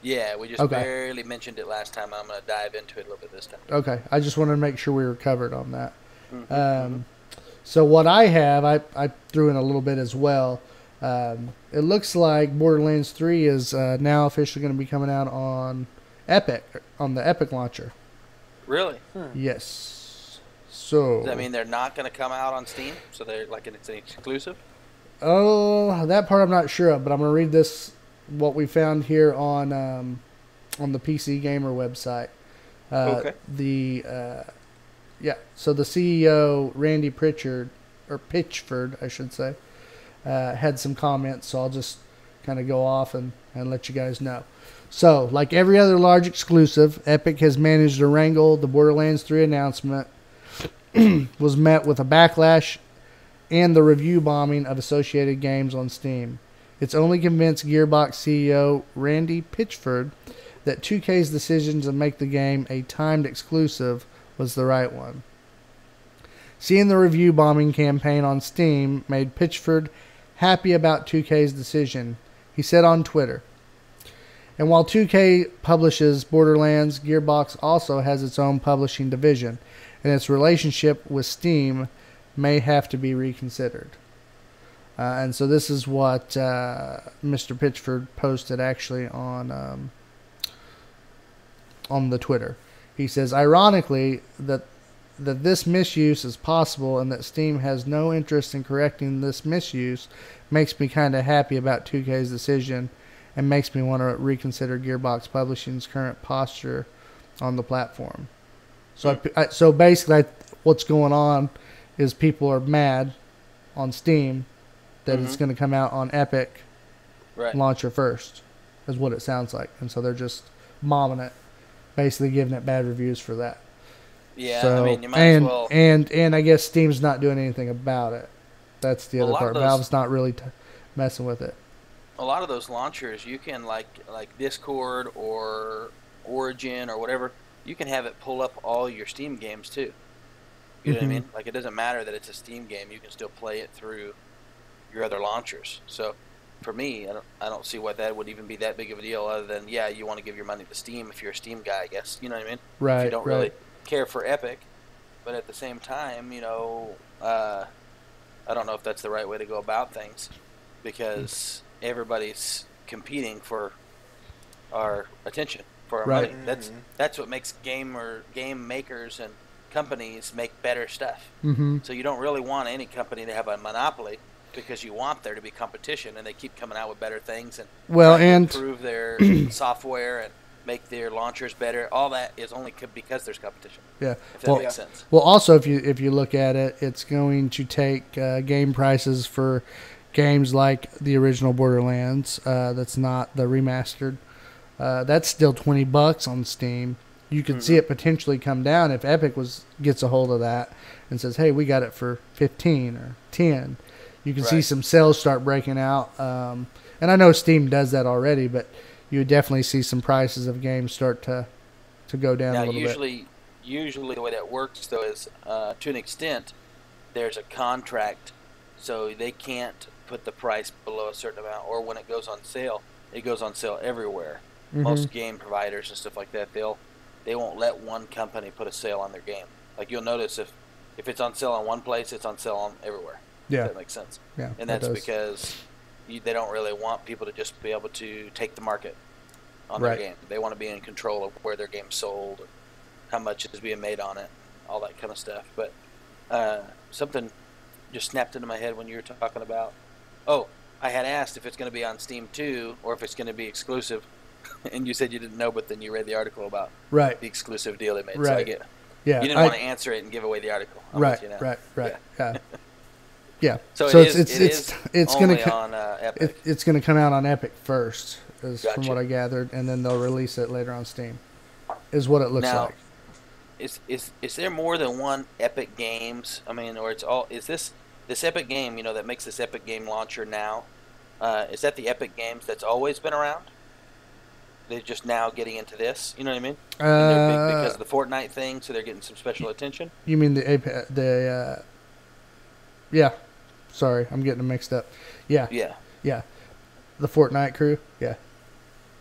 Yeah, we just barely mentioned it last time. I'm going to dive into it a little bit this time. Okay, I just wanted to make sure we were covered on that. So what I have, I threw in a little bit as well. It looks like Borderlands 3 is now officially going to be coming out on Epic, on the Epic launcher. Really? Yes. So does that mean they're not going to come out on Steam? So they're like it's an exclusive? Oh, that part I'm not sure of, but I'm going to read this, what we found here on the PC Gamer website. Okay. So the CEO, Randy Pitchford, I should say, had some comments, so I'll just kind of go off and let you guys know. So, like every other large exclusive, Epic has managed to wrangle the Borderlands 3 announcement was met with a backlash and the review bombing of associated games on Steam. It's only convinced Gearbox CEO Randy Pitchford that 2K's decision to make the game a timed exclusive was the right one. Seeing the review bombing campaign on Steam made Pitchford happy about 2K's decision. He said on Twitter, and while 2K publishes Borderlands, Gearbox also has its own publishing division, and its relationship with Steam may have to be reconsidered. And so this is what Mr. Pitchford posted actually on the Twitter. He says, ironically, that this misuse is possible and that Steam has no interest in correcting this misuse makes me kind of happy about 2K's decision and makes me want to reconsider Gearbox Publishing's current posture on the platform. So basically, what's going on is people are mad on Steam that it's going to come out on Epic launcher first, is what it sounds like. And so they're just momming it, basically giving it bad reviews for that. Yeah, so, I mean, you might as well. And I guess Steam's not doing anything about it. That's the other part. Those, Valve's not really messing with it. a lot of those launchers, you can like Discord or Origin or whatever, you can have it pull up all your Steam games too. You know what I mean? Like, it doesn't matter that it's a Steam game; you can still play it through your other launchers. So, for me, I don't see why that would even be that big of a deal. Other than, yeah, you want to give your money to Steam if you're a Steam guy, I guess. You know what I mean? Right. If you don't really care for Epic, but at the same time, you know, I don't know if that's the right way to go about things, because everybody's competing for our attention, for our money. That's what makes game makers and companies make better stuff. So you don't really want any company to have a monopoly, because you want there to be competition, and they keep coming out with better things and improve their software and make their launchers better. All that is only because there's competition. Yeah, if that makes sense. Well, also if you look at it, it's going to take game prices for games like the original Borderlands. That's not the remastered. That's still $20 on Steam. You could see it potentially come down if Epic gets a hold of that and says, "Hey, we got it for 15 or 10." You can see some sales start breaking out, and I know Steam does that already, but you would definitely see some prices of games start to go down a little bit. Usually the way that works, though, is to an extent, there's a contract, so they can't put the price below a certain amount, or when it goes on sale, it goes on sale everywhere. Most game providers and stuff like that, they won't let one company put a sale on their game. Like, you'll notice if it's on sale on one place, it's on sale everywhere. Yeah. If that makes sense. Yeah, and that's because they don't really want people to just be able to take the market on their game. They want to be in control of where their game's sold, and how much is being made on it, all that kind of stuff. But something just snapped into my head when you were talking about, I had asked if it's going to be on Steam too, or if it's going to be exclusive, and you said you didn't know, but then you read the article about the exclusive deal they made. So I get, you didn't want to answer it and give away the article. Right. Yeah. Yeah. So it's going to on Epic. It's going to come out on Epic first, from what I gathered, and then they'll release it later on Steam. Is what it looks like. Is there more than one Epic Games? I mean, or is this Epic game, that makes this Epic game launcher now? Is that the Epic Games that's always been around? They're just now getting into this. You know what I mean? And they're big because of the Fortnite thing, so they're getting some special attention. You mean the yeah. Sorry, I'm getting them mixed up. Yeah. The Fortnite crew. Yeah.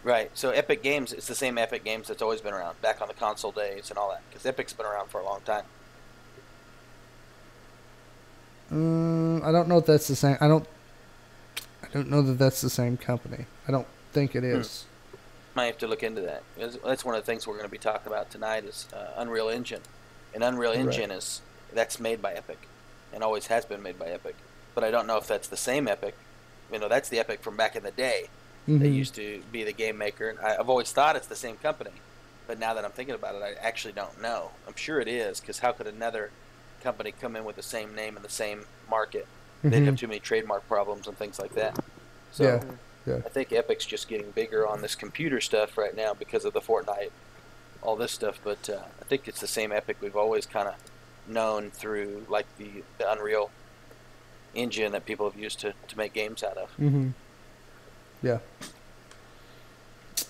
Right. So Epic Games, it's the same Epic Games that's always been around, back on the console days and all that, because Epic's been around for a long time. I don't know if that's the same. I don't know that that's the same company. I don't think it is. Might have to look into that. That's one of the things we're going to be talking about tonight is Unreal Engine. And Unreal Engine that's made by Epic, and always has been made by Epic. But I don't know if that's the same Epic. That's the Epic from back in the day. They used to be the game maker. And I've always thought it's the same company. But now that I'm thinking about it, I actually don't know. I'm sure it is, because how could another company come in with the same name in the same market? They'd have too many trademark problems and things like that. So I think Epic's just getting bigger on this computer stuff right now because of the Fortnite, all this stuff. But I think it's the same Epic we've always kind of known through, like the Unreal Engine that people have used to make games out of. Yeah,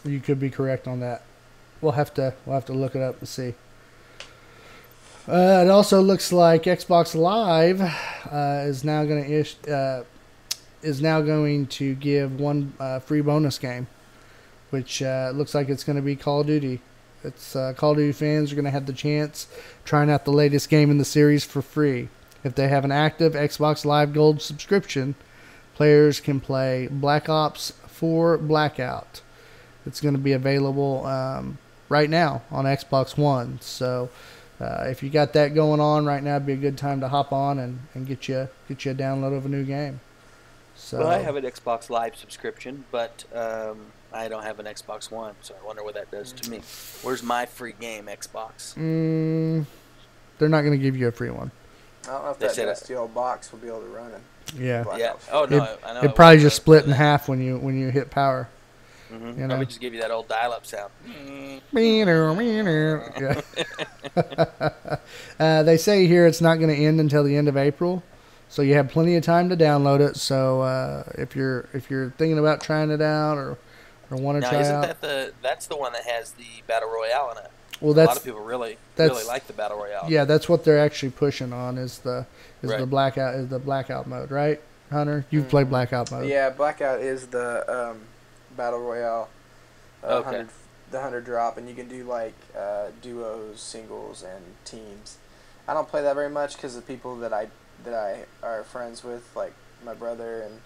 you could be correct on that. We'll have to look it up and see. It also looks like Xbox Live is now going to give one free bonus game, which looks like it's going to be Call of Duty. It's Call of Duty fans are going to have the chance trying out the latest game in the series for free. If they have an active Xbox Live Gold subscription, players can play Black Ops 4 Blackout. It's going to be available right now on Xbox One. So if you got that going on right now, it'd be a good time to hop on and get you a download of a new game. So, well, I have an Xbox Live subscription, but I don't have an Xbox One, so I wonder what that does to me. Where's my free game, Xbox? They're not going to give you a free one. I don't know if that dusty old box will be able to run it. Yeah. Oh no, I know. It probably just split in half when you hit power. Probably just give you that old dial-up sound. They say here it's not going to end until the end of April. So you have plenty of time to download it. So if you're thinking about trying it out or want to Now, try isn't out, that's the one that has the battle royale in it? well, A lot of people really like the battle royale. Yeah, that's what they're actually pushing on is the Right. blackout mode, right, Hunter? You've played blackout mode. Yeah, Blackout is the battle royale. Okay. The 100 drop, and you can do like duos, singles, and teams. I don't play that very much because the people that I are friends with, like my brother and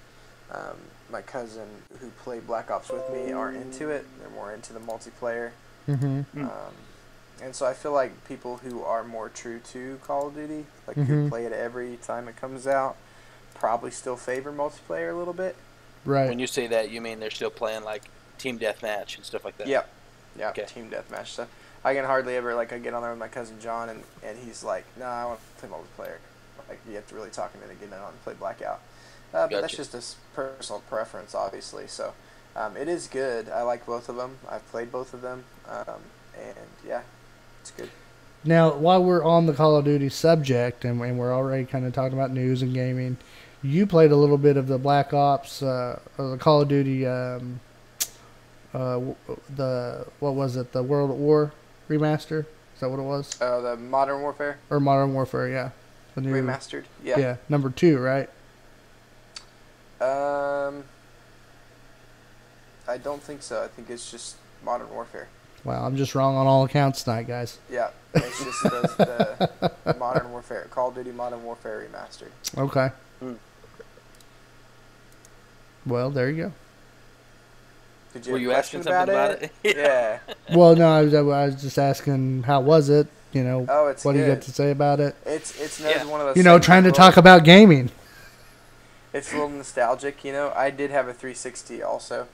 my cousin who play Black Ops with me, aren't into it. They're more into the multiplayer. Mm-hmm. And so I feel like people who are more true to Call of Duty, like Mm-hmm. who play it every time it comes out, probably still favor multiplayer a little bit. Right. When you say that, you mean they're still playing like team deathmatch and stuff like that? Yep. Yeah, Okay. team deathmatch stuff. I can hardly ever, like, I get on there with my cousin John, and he's like, "No, I want to play multiplayer." Like, you have to really talk him into getting on and play Blackout. But that's Gotcha. just a personal preference, obviously. So, it is good. I like both of them. I've played both of them, and yeah, it's good. Now, while we're on the Call of Duty subject, and we're already kind of talking about news and gaming, you played a little bit of the Black Ops, or the Call of Duty, what was it, the World at War remaster? Is that what it was? The Modern Warfare Or Modern Warfare, yeah. The new, remastered. Yeah. yeah, number 2, right? I don't think so. I think it's just Modern Warfare. Wow, I'm just wrong on all accounts tonight, guys. Yeah, it's just the Modern Warfare, Call of Duty Modern Warfare remastered. Okay. Hmm. Well, there you go. Did you Were have you a asking question something about it? Yeah. Well, no, I was just asking, how was it? You know, Oh, it's what do you good. got to say about it? It's Yeah. one of those. You know, things trying to that's talk about gaming. It's a little nostalgic, you know. I did have a 360 also,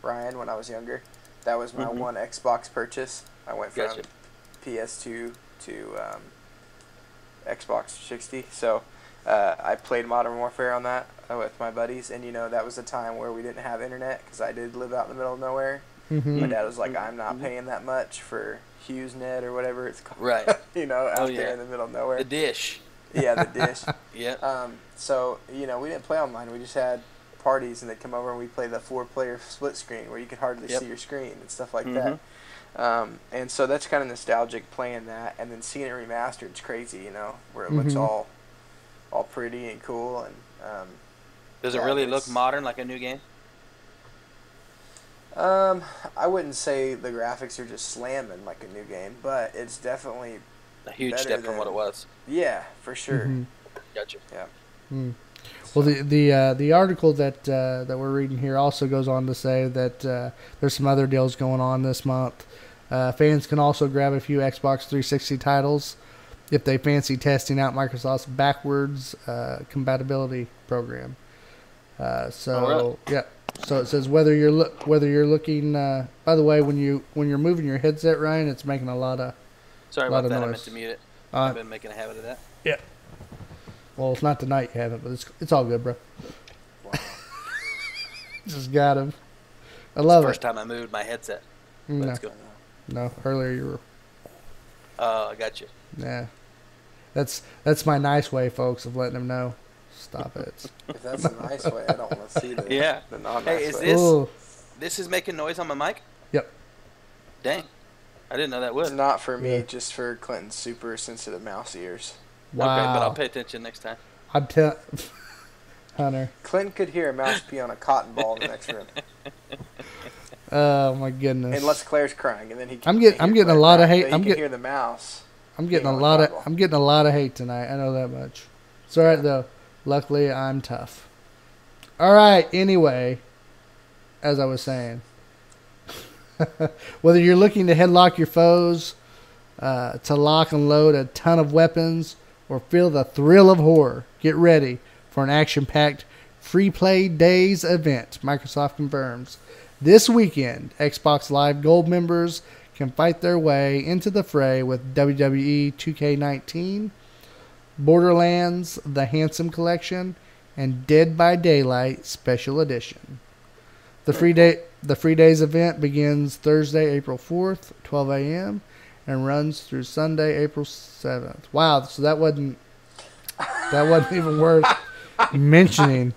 Ryan, when I was younger. That was my one Xbox purchase. I went from Gotcha. PS2 to Xbox 360. So I played Modern Warfare on that with my buddies, and you know that was a time where we didn't have internet because I did live out in the middle of nowhere. Mm-hmm. My dad was like, "I'm not paying that much for HughesNet or whatever it's called." Right. You know, out Oh, there yeah. in the middle of nowhere. The dish. Yeah, the dish. Yeah. So, you know, we didn't play online. We just had parties, and they'd come over and we'd play the 4-player split screen where you could hardly Yep. see your screen and stuff like that. And so that's kind of nostalgic playing that, and then seeing it remastered. It's crazy, you know, where it looks all pretty and cool. And Does it yeah, really look it's- modern like a new game? I wouldn't say the graphics are just slamming like a new game, but it's definitely, A huge better step from what than- it was. yeah, for sure. Mm-hmm. Gotcha. Yeah. Mm. Well, the article that we're reading here also goes on to say that there's some other deals going on this month. Fans can also grab a few Xbox 360 titles if they fancy testing out Microsoft's backwards compatibility program. Really? Yeah. So it says whether you're looking. By the way, when you're moving your headset, Ryan, it's making a lot of. Sorry Lot about of that. I noise. meant to mute it. Uh, I've been making a habit of that. Yeah. Well, it's not tonight you haven't, but it's all good, bro. Wow. Just got him. I It's love the it. first time I moved my headset. No, Let's go. no. Earlier you were. Oh, I got you. Yeah. That's my nice way, folks, of letting them know. Stop it. If that's a nice way, I don't want to see the, Yeah. the non-nice Hey, is way. this- Ooh. This is making noise on my mic? Yep. Dang. I didn't know that would. Not for me, Yeah. just for Clinton's super sensitive mouse ears. Wow. Okay, but I'll pay attention next time. I'm tell Hunter. Clinton could hear a mouse pee on a cotton ball in the next room, Oh my goodness. unless Claire's crying, and then he. I'm can't getting hear a Claire lot of crying, hate. but I'm he can getting hear the mouse. I'm getting being a on lot the of cotton ball. I'm getting a lot of hate tonight. I know that much. It's all right though. Luckily, I'm tough. All right. Anyway, as I was saying, whether you're looking to headlock your foes, to lock and load a ton of weapons, or feel the thrill of horror, get ready for an action-packed free play days event. Microsoft confirms. This weekend, Xbox Live Gold members can fight their way into the fray with WWE 2K19, Borderlands The Handsome Collection, and Dead by Daylight Special Edition. The free days event begins Thursday, April 4th, 12 a.m. and runs through Sunday, April 7th. Wow, so that wasn't That wasn't even worth mentioning.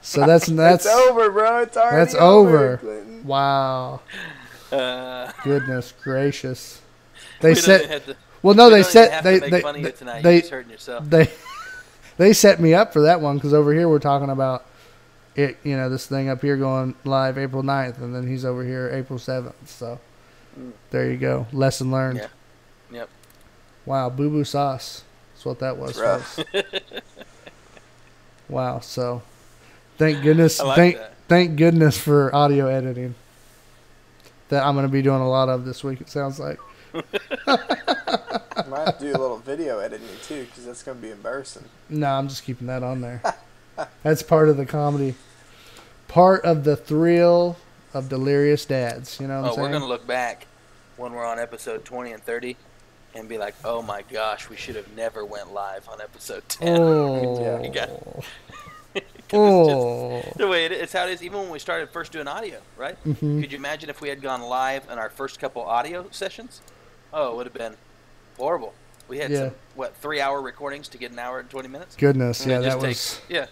So that's It's over, bro. It's already that's over. Clinton. Wow. Uh, Goodness gracious. we They don't said even have to, well no we they don't even said have they to make they fun of you tonight. they You're just hurting yourself. they set me up for that one because over here we're talking about it, you know, this thing up here going live April 9th, and then he's over here April 7th. So there you go. Lesson learned. Yeah. Yep. Wow, boo boo sauce. That's what that was, It's rough. folks. Wow. So thank goodness. I like that. Thank goodness for audio editing. That I'm going to be doing a lot of this week. It sounds like. Might have to do a little video editing too, because that's going to be embarrassing. No, I'm just keeping that on there. That's part of the comedy. Part of the thrill of Delirious Dads. You know what I'm saying? We're going to look back when we're on episode 20 and 30 and be like, oh my gosh, we should have never went live on episode 10. Oh. You got Oh. It's just the way it's how it is. Even when we started first doing audio, right? Mm-hmm. Could you imagine if we had gone live in our first couple audio sessions? Oh, it would have been horrible. We had some 3-hour recordings to get an hour and 20 minutes. Goodness, And yeah, it that just was. takes,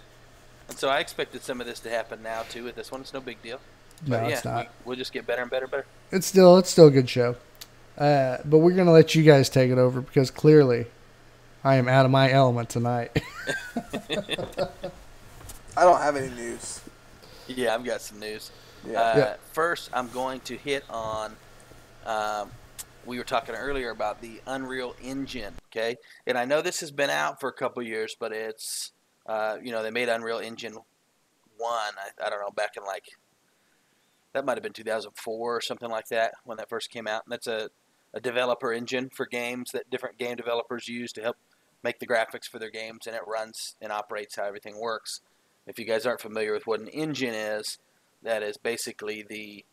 And so I expected some of this to happen now too with this one. It's no big deal. No, But it's not. We'll just get better and better and better. It's still a good show. But we're gonna let you guys take it over because clearly, I am out of my element tonight. I don't have any news. Yeah, I've got some news. Yeah. First, I'm going to hit on. We were talking earlier about the Unreal Engine, okay? And I know this has been out for a couple years, but it's, they made Unreal Engine 1, I don't know, back in that might have been 2004 or something like that when that first came out. And that's a developer engine for games that different game developers use to help make the graphics for their games, and it runs and operates how everything works. If you guys aren't familiar with what an engine is, that is basically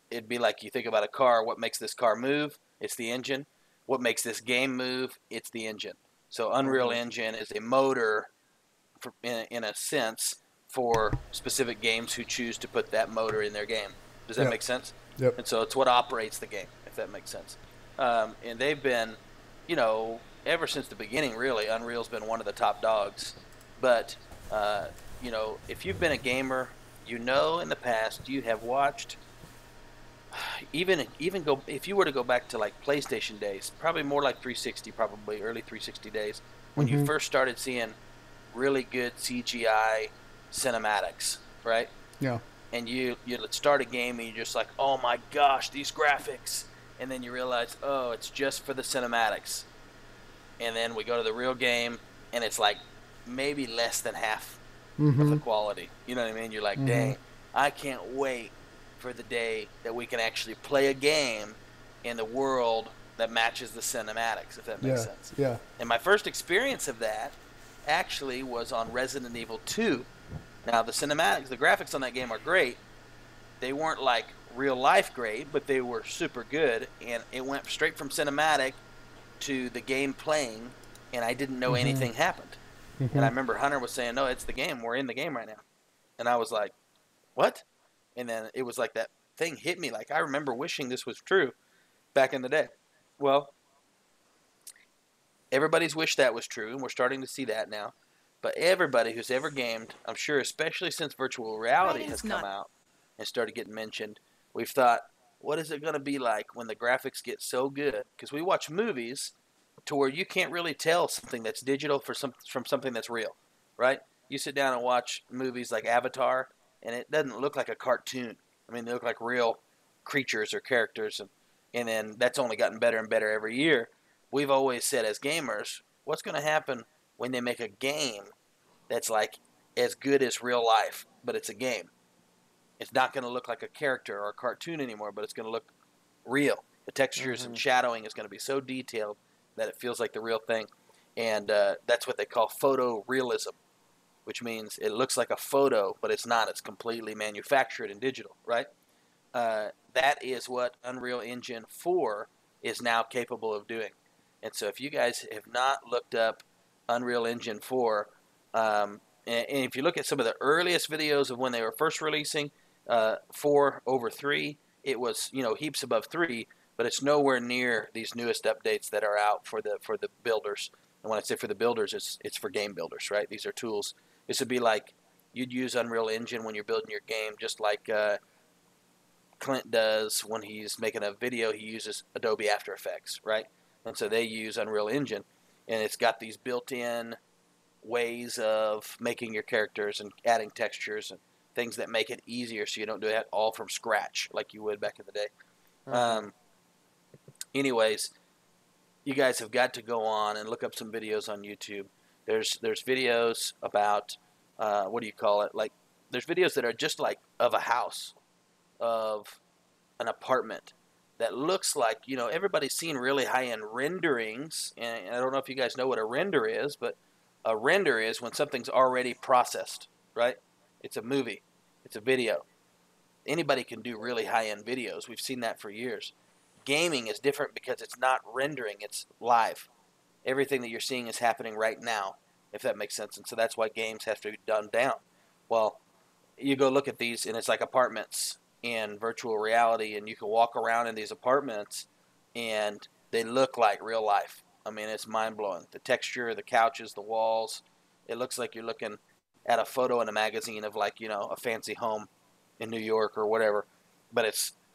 it'd be like you think about a car, what makes this car move? It's the engine. What makes this game move? It's the engine. So Unreal Engine is a motor, in a sense, for specific games who choose to put that motor in their game. Does that make sense? Yep. And so it's what operates the game, if that makes sense. And they've been, ever since the beginning, really, Unreal's been one of the top dogs. But, if you've been a gamer, in the past you have watched, if you were to go back to like PlayStation days, probably more like 360, probably early 360 days, when you first started seeing really good CGI cinematics, right? Yeah. And you start a game and you're just like, oh my gosh, these graphics. And then you realize, oh, it's just for the cinematics. And then we go to the real game and it's like maybe less than half of the quality. You know what I mean? You're like, dang, I can't wait for the day that we can actually play a game in the world that matches the cinematics, if that makes sense. Yeah. And my first experience of that actually was on Resident Evil 2. Now, the cinematics, the graphics on that game are great. They weren't like real life great, but they were super good. And it went straight from cinematic to the game playing, and I didn't know anything happened. And I remember Hunter was saying, no, it's the game. We're in the game right now. And I was like, what? And then it was like that thing hit me. Like, I remember wishing this was true back in the day. Well, everybody's wished that was true, and we're starting to see that now. But everybody who's ever gamed, I'm sure, especially since virtual reality has come out and started getting mentioned, we've thought, what is it going to be like when the graphics get so good? Because we watch movies to where you can't really tell something that's digital from something that's real, right? You sit down and watch movies like Avatar, and it doesn't look like a cartoon. I mean, they look like real creatures or characters, and then that's only gotten better and better every year. We've always said as gamers, what's going to happen when they make a game that's like as good as real life, but it's a game? It's not going to look like a character or a cartoon anymore, but it's going to look real. The textures and shadowing is going to be so detailed that it feels like the real thing. And that's what they call photorealism, which means it looks like a photo, but it's not. It's completely manufactured in digital, right? That is what Unreal Engine 4 is now capable of doing. And so if you guys have not looked up Unreal Engine 4, and if you look at some of the earliest videos of when they were first releasing 4 over 3, it was, heaps above 3, but it's nowhere near these newest updates that are out for the builders. And when I say for the builders, it's for game builders, right? These are tools. This would be like you'd use Unreal Engine when you're building your game, just like Clint does when he's making a video. He uses Adobe After Effects, right? And so they use Unreal Engine, and it's got these built-in ways of making your characters and adding textures and things that make it easier so you don't do it all from scratch like you would back in the day. Anyways, you guys have got to go on and look up some videos on YouTube. There's videos about what do you call it? Like there's videos that are just like of a house, of an apartment that looks like, you know, everybody's seen really high-end renderings, and I don't know if you guys know what a render is, but a render is when something's already processed, right? It's a movie. It's a video. Anybody can do really high-end videos. We've seen that for years. Gaming is different because it's not rendering. It's live. Everything that you're seeing is happening right now, if that makes sense. And so that's why games have to be done down. Well, you go look at these, and it's like apartments in virtual reality, and you can walk around in these apartments, and they look like real life. I mean, it's mind-blowing. The texture, the couches, the walls. It looks like you're looking at a photo in a magazine of, like, you know, a fancy home in New York or whatever. But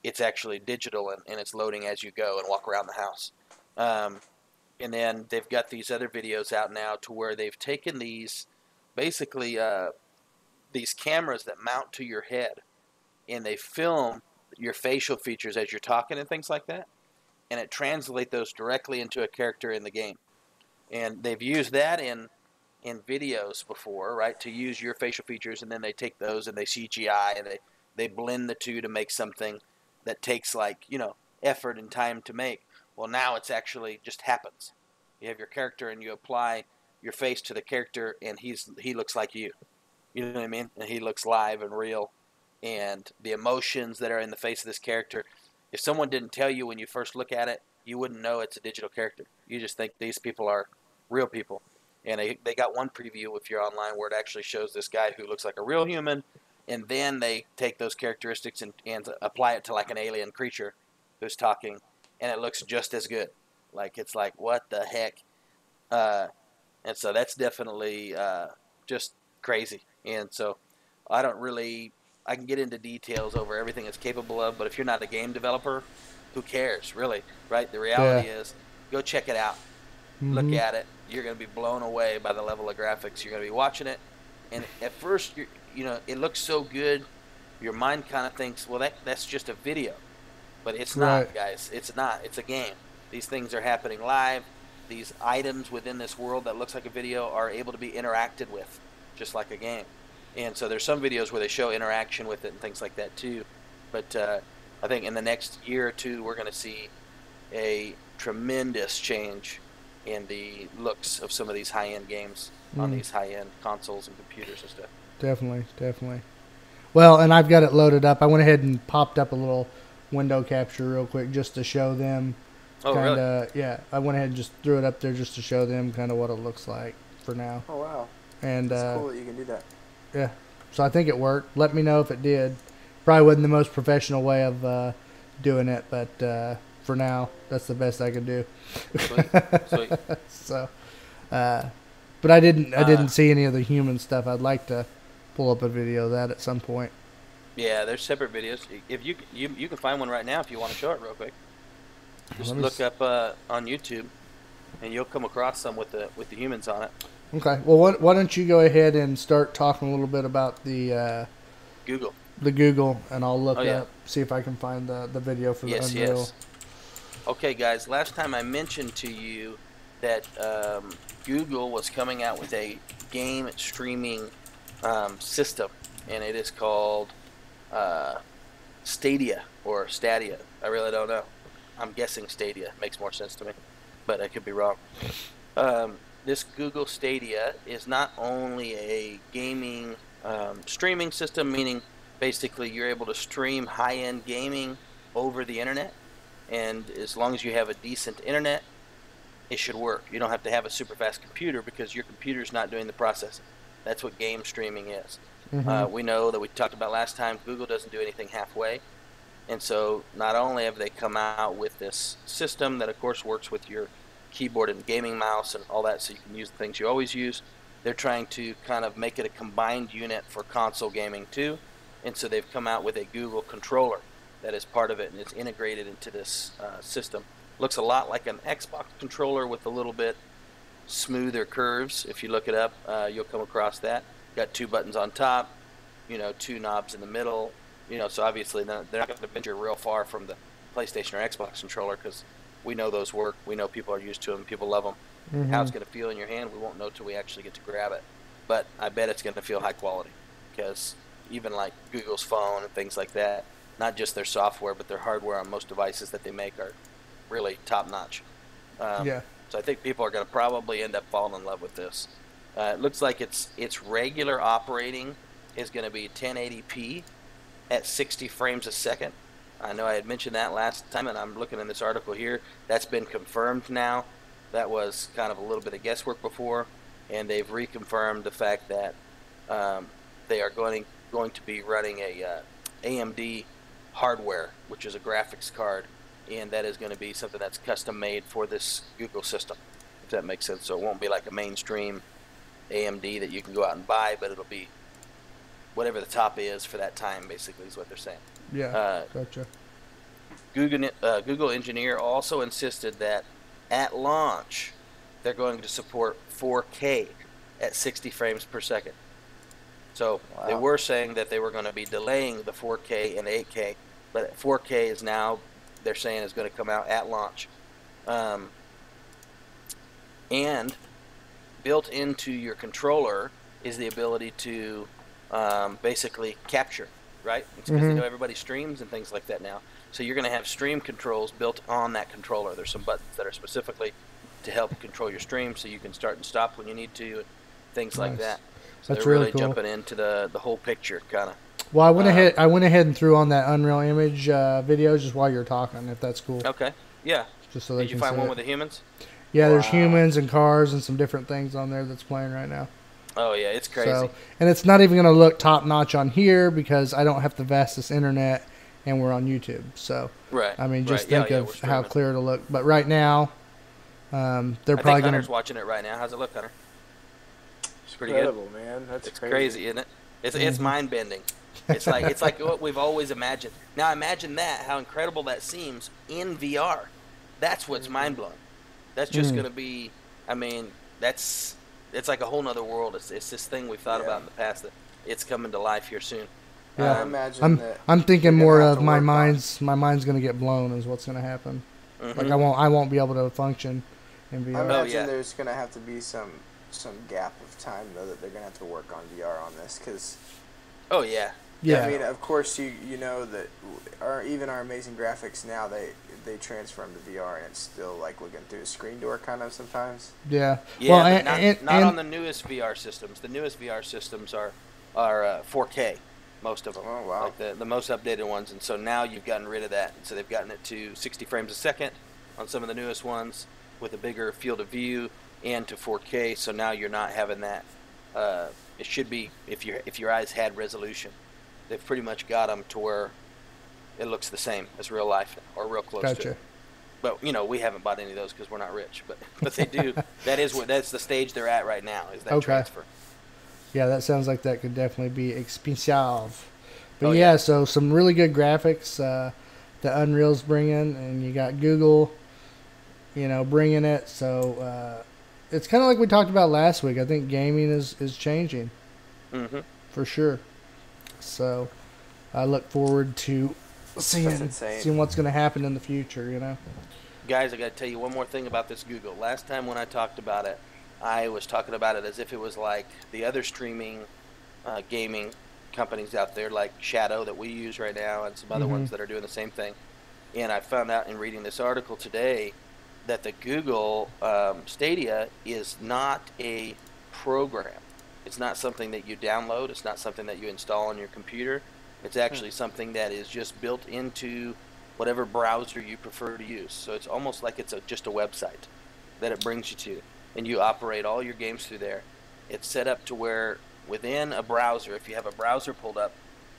it's actually digital, and it's loading as you go and walk around the house. And then they've got these other videos out now to where they've taken these, basically, these cameras that mount to your head, and they film your facial features as you're talking and things like that, and it translates those directly into a character in the game. And they've used that in videos before, right, to use your facial features, and then they take those and they CGI, and they blend the two to make something that takes, like, you know, effort and time to make. Well, now it's actually just happens. You have your character, and you apply your face to the character, and he looks like you. You know what I mean? And he looks live and real. And the emotions that are in the face of this character, if someone didn't tell you when you first look at it, you wouldn't know it's a digital character. You just think these people are real people. And they got one preview if you're online where it actually shows this guy who looks like a real human, and then they take those characteristics and apply it to like an alien creature who's talking, and it looks just as good. Like, it's like, what the heck? And so that's definitely just crazy. And so I can get into details over everything it's capable of, but if you're not a game developer, who cares, really, right? The reality is, go check it out. Look at it. You're going to be blown away by the level of graphics. You're going to be watching it, and at first, you know, it looks so good, your mind kind of thinks, well, that's just a video. But it's not, guys. It's not. It's a game. These things are happening live. These items within this world that looks like a video are able to be interacted with, just like a game. And so there's some videos where they show interaction with it and things like that too. But I think in the next year or two, we're going to see a tremendous change in the looks of some of these high-end games on these high-end consoles and computers and stuff. Definitely. Well, and I've got it loaded up. I went ahead and popped up a little window capture real quick just to show them. Oh, really? Yeah, I went ahead and just threw it up there just to show them kind of what it looks like for now. Oh, wow. And it's cool that you can do that. Yeah. So I think it worked. Let me know if it did. Probably wasn't the most professional way of doing it, but for now, that's the best I can do. Sweet. So, but I didn't see any of the human stuff. I'd like to pull up a video of that at some point. Yeah, there's separate videos. If you can find one right now if you want to show it real quick. Just look up on YouTube, and you'll come across some with the humans on it. Okay. Well, why don't you go ahead and start talking a little bit about the Google. The Google, and I'll look up, see if I can find the video for the Unreal. Yes. Okay, guys. Last time I mentioned to you that Google was coming out with a game streaming system, and it is called Stadia or Stadia. I really don't know. I'm guessing Stadia. Makes more sense to me, but I could be wrong. This Google Stadia is not only a gaming streaming system, meaning basically you're able to stream high-end gaming over the internet, and as long as you have a decent internet, it should work. You don't have to have a super fast computer because your computer's not doing the processing. That's what game streaming is. We know that we talked about last time, Google doesn't do anything halfway. And so not only have they come out with this system that of course works with your keyboard and gaming mouse and all that, so you can use the things you always use. They're trying to kind of make it a combined unit for console gaming too, and so they've come out with a Google controller that is part of it, and it's integrated into this system. Looks a lot like an Xbox controller with a little bit smoother curves. If you look it up, you'll come across that. Got 2 buttons on top, 2 knobs in the middle. So obviously they're not going to venture real far from the PlayStation or Xbox controller, because we know those work. We know people are used to them. People love them. Mm-hmm. How it's going to feel in your hand, we won't know till we actually get to grab it. But I bet it's going to feel high quality, because even like Google's phone and things like that, not just their software, but their hardware on most devices that they make are really top notch. Yeah. So I think people are going to probably end up falling in love with this. It looks like its regular operating is going to be 1080p at 60 frames a second. I know I had mentioned that last time, and I'm looking in this article here. That's been confirmed now. That was kind of a little bit of guesswork before, and they've reconfirmed the fact that they are going to be running a AMD hardware, which is a graphics card, and that is going to be something that's custom made for this Google system, if that makes sense. So it won't be like a mainstream AMD that you can go out and buy, but it'll be whatever the top is for that time, basically, is what they're saying. Yeah, gotcha. Google engineer also insisted that at launch they're going to support 4K at 60 frames per second. So They were saying that they were going to be delaying the 4K and 8K, but 4K is now, they're saying, is going to come out at launch. And built into your controller is the ability to basically capture, right? It's because they know everybody streams and things like that now. So you're going to have stream controls built on that controller. There's some buttons that are specifically to help control your stream, so you can start and stop when you need to, and things like that. So That's they're really cool. jumping into the whole picture, kind of. Well, I went ahead and threw on that Unreal Image videos just while you're talking, if that's cool. Okay. Yeah. Just so they Did you can find see one it. with the humans? Yeah, there's humans and cars and some different things on there that's playing right now. Oh yeah, it's crazy. So, and it's not even going to look top notch on here because I don't have the fastest internet and we're on YouTube. So, right. I mean, just right. think of how clear it'll look. But right now, they're probably going to. Hunter's watching it right now. How's it look, Hunter? It's pretty Incredible, good. man. That's crazy, isn't it? It's mind bending. It's like what we've always imagined. Now imagine that, how incredible that seems in VR. That's what's mind blowing. That's just going to be. I mean, it's like a whole nother world. It's this thing we've thought about in the past that it's coming to life here soon. Yeah, I imagine I'm thinking more of my mind's. My mind's going to get blown is what's going to happen. Like I won't be able to function in VR. I imagine there's going to have to be some gap of time though that they're going to have to work on VR on this, because. Oh yeah. Yeah. I mean, of course you know that even our amazing graphics now they transform to VR, and it's still like looking through a screen door kind of sometimes. Yeah. Yeah, well, but not on the newest VR systems. The newest VR systems are 4K, most of them. Oh wow. Like the most updated ones, and so now you've gotten rid of that. So they've gotten it to 60 frames a second on some of the newest ones with a bigger field of view, and to 4K. So now you're not having that. It should be if your eyes had resolution. They've pretty much got them to where it looks the same as real life or real close to it. But we haven't bought any of those because we're not rich. But they do. That's the stage they're at right now. Is that transfer? Yeah, that sounds like that could definitely be expensive. But so some really good graphics that Unreal's bringing, and you got Google, bringing it. So it's kind of like we talked about last week. I think gaming is changing for sure. So I look forward to seeing what's going to happen in the future, Guys, I got to tell you one more thing about this Google. Last time when I talked about it, I was talking about it as if it was like the other streaming gaming companies out there, like Shadow that we use right now, and some other ones that are doing the same thing. And I found out in reading this article today that the Google Stadia is not a program. It's not something that you download. It's not something that you install on your computer. It's actually something that is just built into whatever browser you prefer to use. So it's almost like it's just a website that it brings you to, and you operate all your games through there. It's set up to where within a browser, if you have a browser pulled up,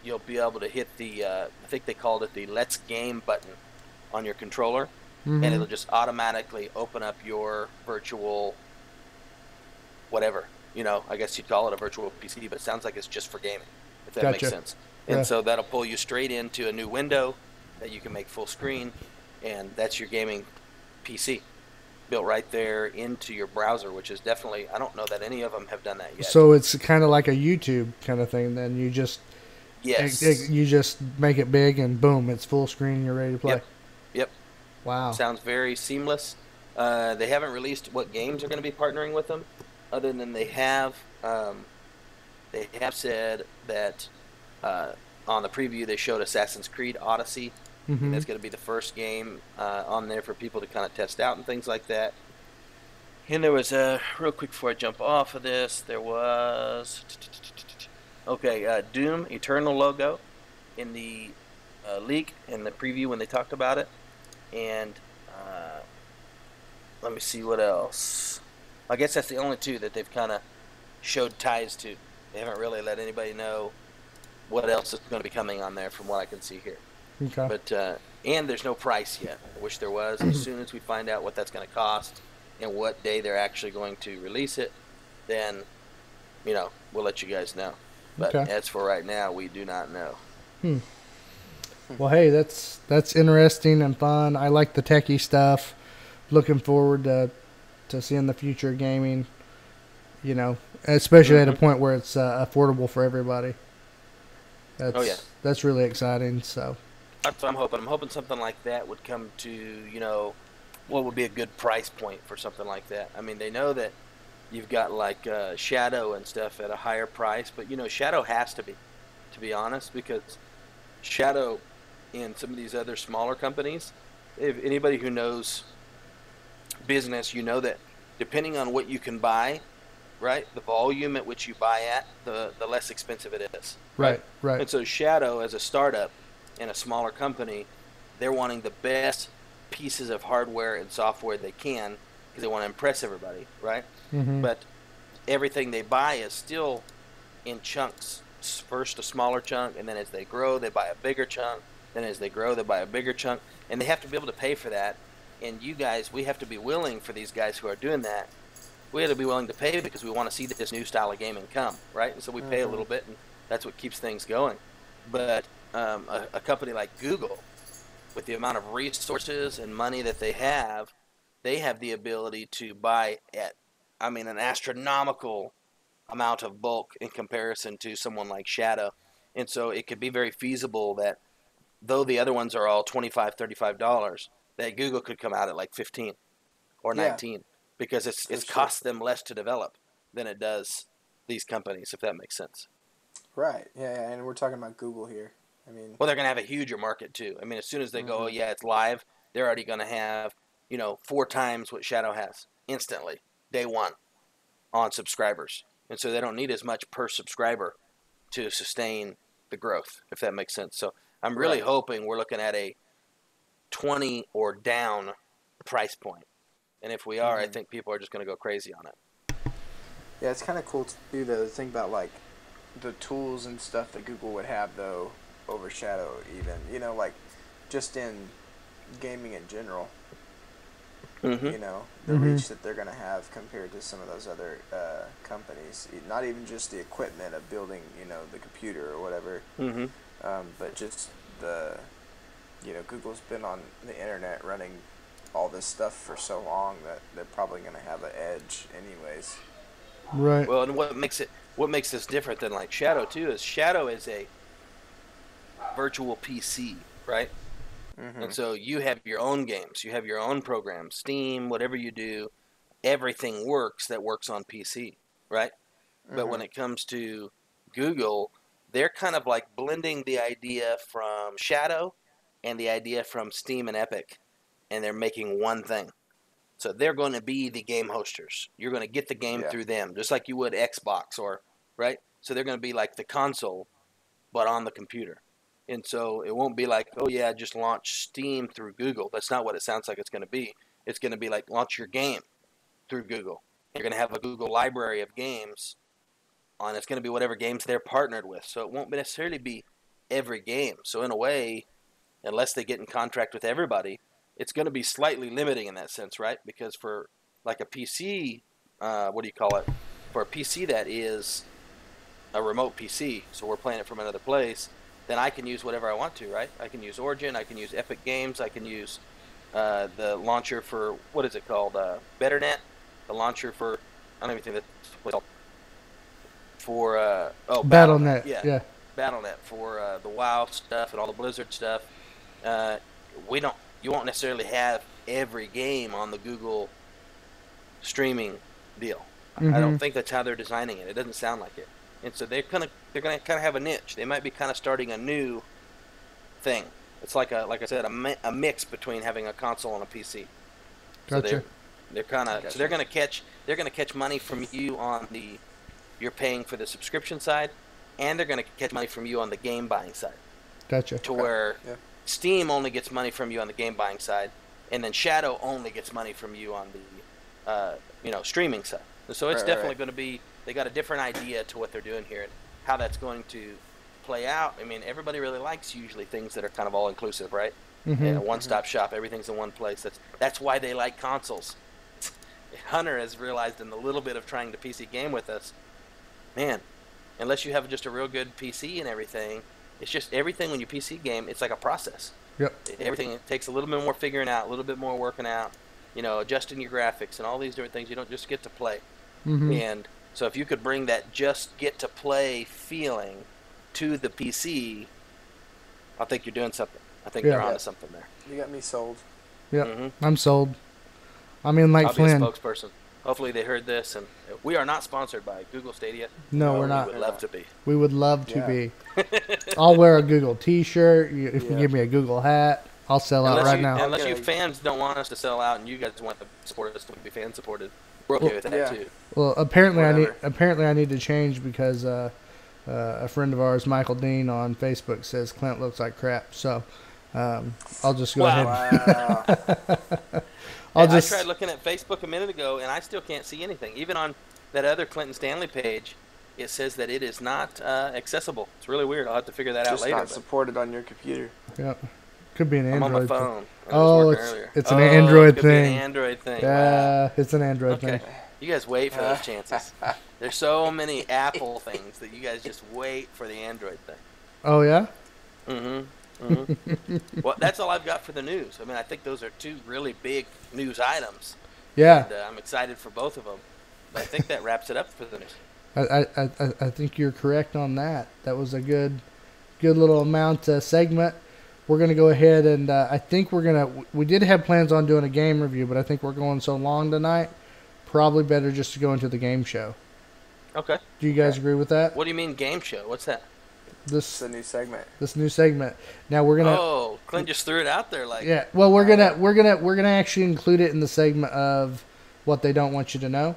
you'll be able to hit the, I think they called it the Let's Game button on your controller, and it'll just automatically open up your virtual whatever. I guess you'd call it a virtual PC, but it sounds like it's just for gaming, if that makes Gotcha. sense. And Yeah. so that'll pull you straight into a new window that you can make full screen, and that's your gaming PC built right there into your browser, which is definitely, I don't know that any of them have done that yet. So it's kind of like a YouTube kind of thing. Then you just Yes. you just make it big and boom, it's full screen. You're ready to play. Yep. Wow. Sounds very seamless. They haven't released what games are going to be partnering with them, other than they have said that on the preview they showed Assassin's Creed Odyssey. Mm-hmm. That's going to be the first game on there for people to kind of test out and things like that. And there was real quick before I jump off of this, there was Doom Eternal logo in the leak in the preview when they talked about it, and let me see what else. I guess that's the only two that they've kind of showed ties to. They haven't really let anybody know what else is going to be coming on there from what I can see here. Okay. But and there's no price yet. I wish there was. As soon as we find out what that's going to cost and what day they're actually going to release it, then we'll let you guys know. But as for right now, we do not know. Well, hey, that's interesting and fun. I like the techie stuff. Looking forward to seeing the future of gaming. Especially at a point where it's affordable for everybody. That's really exciting. So that's what I'm hoping. I'm hoping something like that would come to what would be a good price point for something like that. I mean, they know that you've got like Shadow and stuff at a higher price, but Shadow has to be honest, because Shadow and some of these other smaller companies, if anybody who knows business, that depending on what you can buy, right, the volume at which you buy at, the less expensive it is. Right. And so Shadow, as a startup and a smaller company, they're wanting the best pieces of hardware and software they can because they want to impress everybody, right? Mm-hmm. But everything they buy is still in chunks. First a smaller chunk, and then as they grow, they buy a bigger chunk. Then as they grow, they buy a bigger chunk. And they have to be able to pay for that. And you guys, we have to be willing, for these guys who are doing that, we have to be willing to pay because we want to see this new style of gaming come, right? And so we pay a little bit, and that's what keeps things going. But a company like Google, with the amount of resources and money that they have the ability to buy at, an astronomical amount of bulk in comparison to someone like Shadow. And so it could be very feasible that though the other ones are all $25, $35, that Google could come out at like 15 or 19 because it's cost them less to develop than it does these companies, if that makes sense. Right. Yeah, and we're talking about Google here. Well, they're going to have a huger market too. As soon as they go, it's live, they're already going to have, 4 times what Shadow has instantly, day one, on subscribers. And so they don't need as much per subscriber to sustain the growth, if that makes sense. So I'm really hoping we're looking at a 20 or down price point. And if we are, I think people are just going to go crazy on it. Yeah, it's kind of cool too, though, to think about like the tools and stuff that Google would have, though, over Shadow even. Like just in gaming in general. The reach that they're going to have compared to some of those other companies. Not even just the equipment of building, the computer or whatever, but just the, Google's been on the internet running all this stuff for so long that they're probably going to have an edge anyways. Right. Well, and what makes this different than like Shadow too is Shadow is a virtual PC, right? And so you have your own games, you have your own programs, Steam, whatever you do, everything works that works on PC, right? But when it comes to Google, they're kind of like blending the idea from Shadow and the idea from Steam and Epic, and they're making one thing. So they're going to be the game hosters. You're going to get the game through them, just like you would Xbox right? So they're going to be like the console, but on the computer. And so it won't be like, just launch Steam through Google. That's not what it sounds like it's going to be. It's going to be like launch your game through Google. You're going to have a Google library of games, and it's going to be whatever games they're partnered with. So it won't necessarily be every game. So in a way, unless they get in contract with everybody, it's going to be slightly limiting in that sense, right? Because for like a PC, what do you call it? For a PC that is a remote PC, so we're playing it from another place, then I can use whatever I want to, right? I can use Origin, I can use Epic Games, I can use the launcher for, what is it called? BetterNet, the launcher for, I don't even think that's what it's called. For, BattleNet. Yeah. BattleNet for the WoW stuff and all the Blizzard stuff. You won't necessarily have every game on the Google streaming deal. I don't think that's how they're designing it. It doesn't sound like it. And so they're gonna kind of have a niche. They might be kind of starting a new thing. It's like I said, a mix between having a console and a PC. Gotcha. So they're gonna catch money from you on the, you're paying for the subscription side, and they're gonna catch money from you on the game buying side. Gotcha. To where Steam only gets money from you on the game buying side, and then Shadow only gets money from you on the streaming side. So it's definitely going to be, they got a different idea to what they're doing here and how that's going to play out. I mean, everybody really likes usually things that are kind of all inclusive, right? And a one-stop shop, everything's in one place. That's why they like consoles. Hunter has realized in the little bit of trying to PC game with us, man, unless you have just a real good PC and everything, it's just everything when you PC game, it's like a process. Yep. Everything, it takes a little bit more figuring out, a little bit more working out, adjusting your graphics and all these different things. You don't just get to play. And so if you could bring that just get to play feeling to the PC, I think you're doing something. I think they're onto something there. You got me sold. Yeah, I'm sold. I mean, like I'll Flynn. be a spokesperson. Hopefully they heard this, and we are not sponsored by Google Stadia. No, we're not. We would love to be. We would love to be. I'll wear a Google T-shirt. If you give me a Google hat, I'll sell out right now. Unless you fans don't want us to sell out, and you guys want to support us to be fan supported, we're okay with that too. Well, apparently I need to change because a friend of ours, Michael Dean on Facebook, says Clint looks like crap. So I'll just go ahead. I tried looking at Facebook a minute ago, and I still can't see anything. Even on that other Clinton Stanley page, it says that it is not accessible. It's really weird. I'll have to figure that out later. Just not supported on your computer. Yeah. Could be an Android. I'm on my phone. Oh, it's an Android thing. thing. Be an Android thing. Yeah, wow. It's an Android thing. You guys wait for those chances. There's so many Apple things that you guys just wait for the Android thing. Oh yeah. Well, that's all I've got for the news. I mean, I think those are two really big news items. Yeah. And I'm excited for both of them. But I think that wraps it up for the news. I think you're correct on that. That was a good little amount segment. We're going to go ahead and I think we did have plans on doing a game review, but I think we're going so long tonight, probably better just to go into the game show. Okay. Do you guys agree with that? What do you mean game show? What's that? This new segment. This new segment. Now we're gonna. Oh, Clint just threw it out there like. Yeah. Well, we're gonna actually include it in the segment of what they don't want you to know.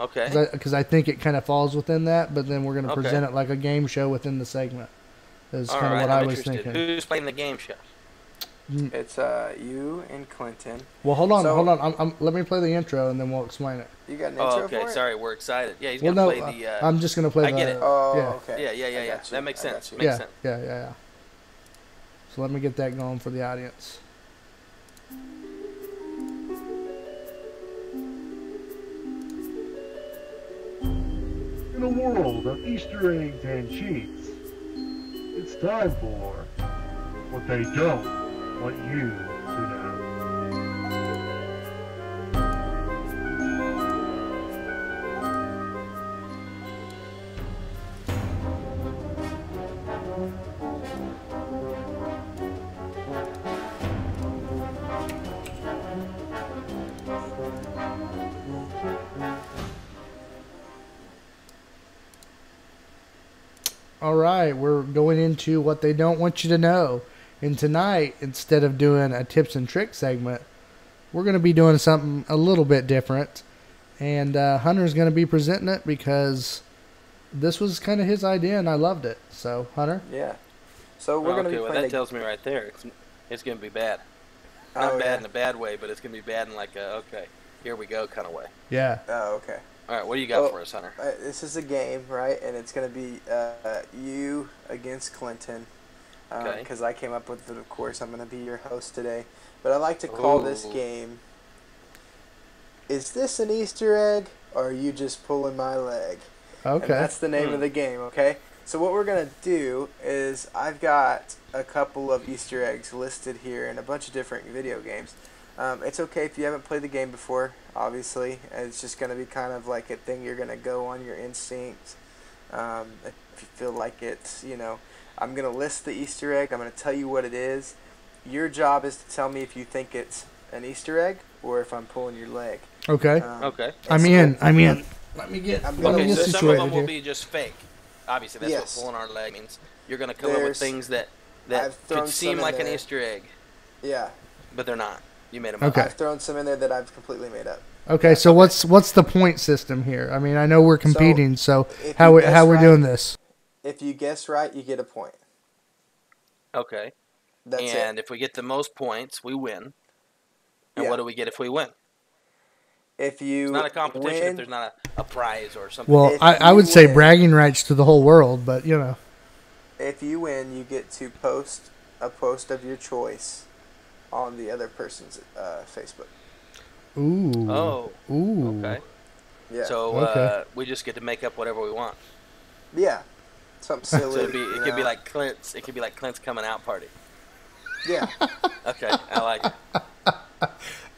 Okay. Because I think it kind of falls within that, but then we're gonna present it like a game show within the segment. Is kind of what I was thinking. Who's playing the game show? It's you and Clinton. Well, hold on. Let me play the intro and then we'll explain it. You got an intro for it? Sorry, we're excited. Yeah, he's gonna play the. I'm just gonna play. I get it. Oh, okay. Yeah. That makes sense. Yeah. So let me get that going for the audience. In a world of Easter eggs and cheats, it's time for what they don't want you to know. All right, we're going into what they don't want you to know. And tonight, instead of doing a tips and tricks segment, we're going to be doing something a little bit different. And Hunter's going to be presenting it because this was kind of his idea and I loved it. So, Hunter? Yeah. So we're going to be playing. Well, that tells me right there. It's going to be bad. Not bad in a bad way, but it's going to be bad in like a, okay, here we go kind of way. Yeah. Oh, okay. All right, what do you got for us, Hunter? This is a game, right? And it's going to be you against Clinton. Okay. because I came up with it, of course. I'm going to be your host today. But I like to call this Ooh. game, Is This an Easter Egg, or Are You Just Pulling My Leg? Okay. And that's the name of the game, okay? So what we're going to do is I've got a couple of Easter eggs listed here in a bunch of different video games. It's okay if you haven't played the game before, obviously. It's just going to be kind of like a thing you're going to go on your instincts. If you feel like it's, I'm going to list the Easter egg. I'm going to tell you what it is. Your job is to tell me if you think it's an Easter egg or if I'm pulling your leg. Okay. Okay. I'm in. Let me get. I'm let gonna me Okay, get so some of situated them will here. be just fake. Obviously, that's Yes. what pulling our leg means. You're going to come up with There's- things that I've thrown could seem some in like an there. Easter egg, Yeah. but they're not. You made them Okay. up. I've thrown some in there that I've completely made up. Okay, so what's the point system here? I mean, I know we're competing, so if how you we guess how we're right- doing this? If you guess right, you get a point. Okay. That's And it. if we get the most points, we win. And Yeah. what do we get if we win? If you It's not a competition win, if there's not a prize or something. Well, If I you would say win- bragging rights to the whole world, but if you win, you get to post a post of your choice on the other person's Facebook. Ooh. Oh. Ooh. Okay. Yeah. So Okay. we just get to make up whatever we want. Yeah. Something silly. So it could be know? like Clint's. It could be like Clint's coming out party. Yeah. Okay, I like it.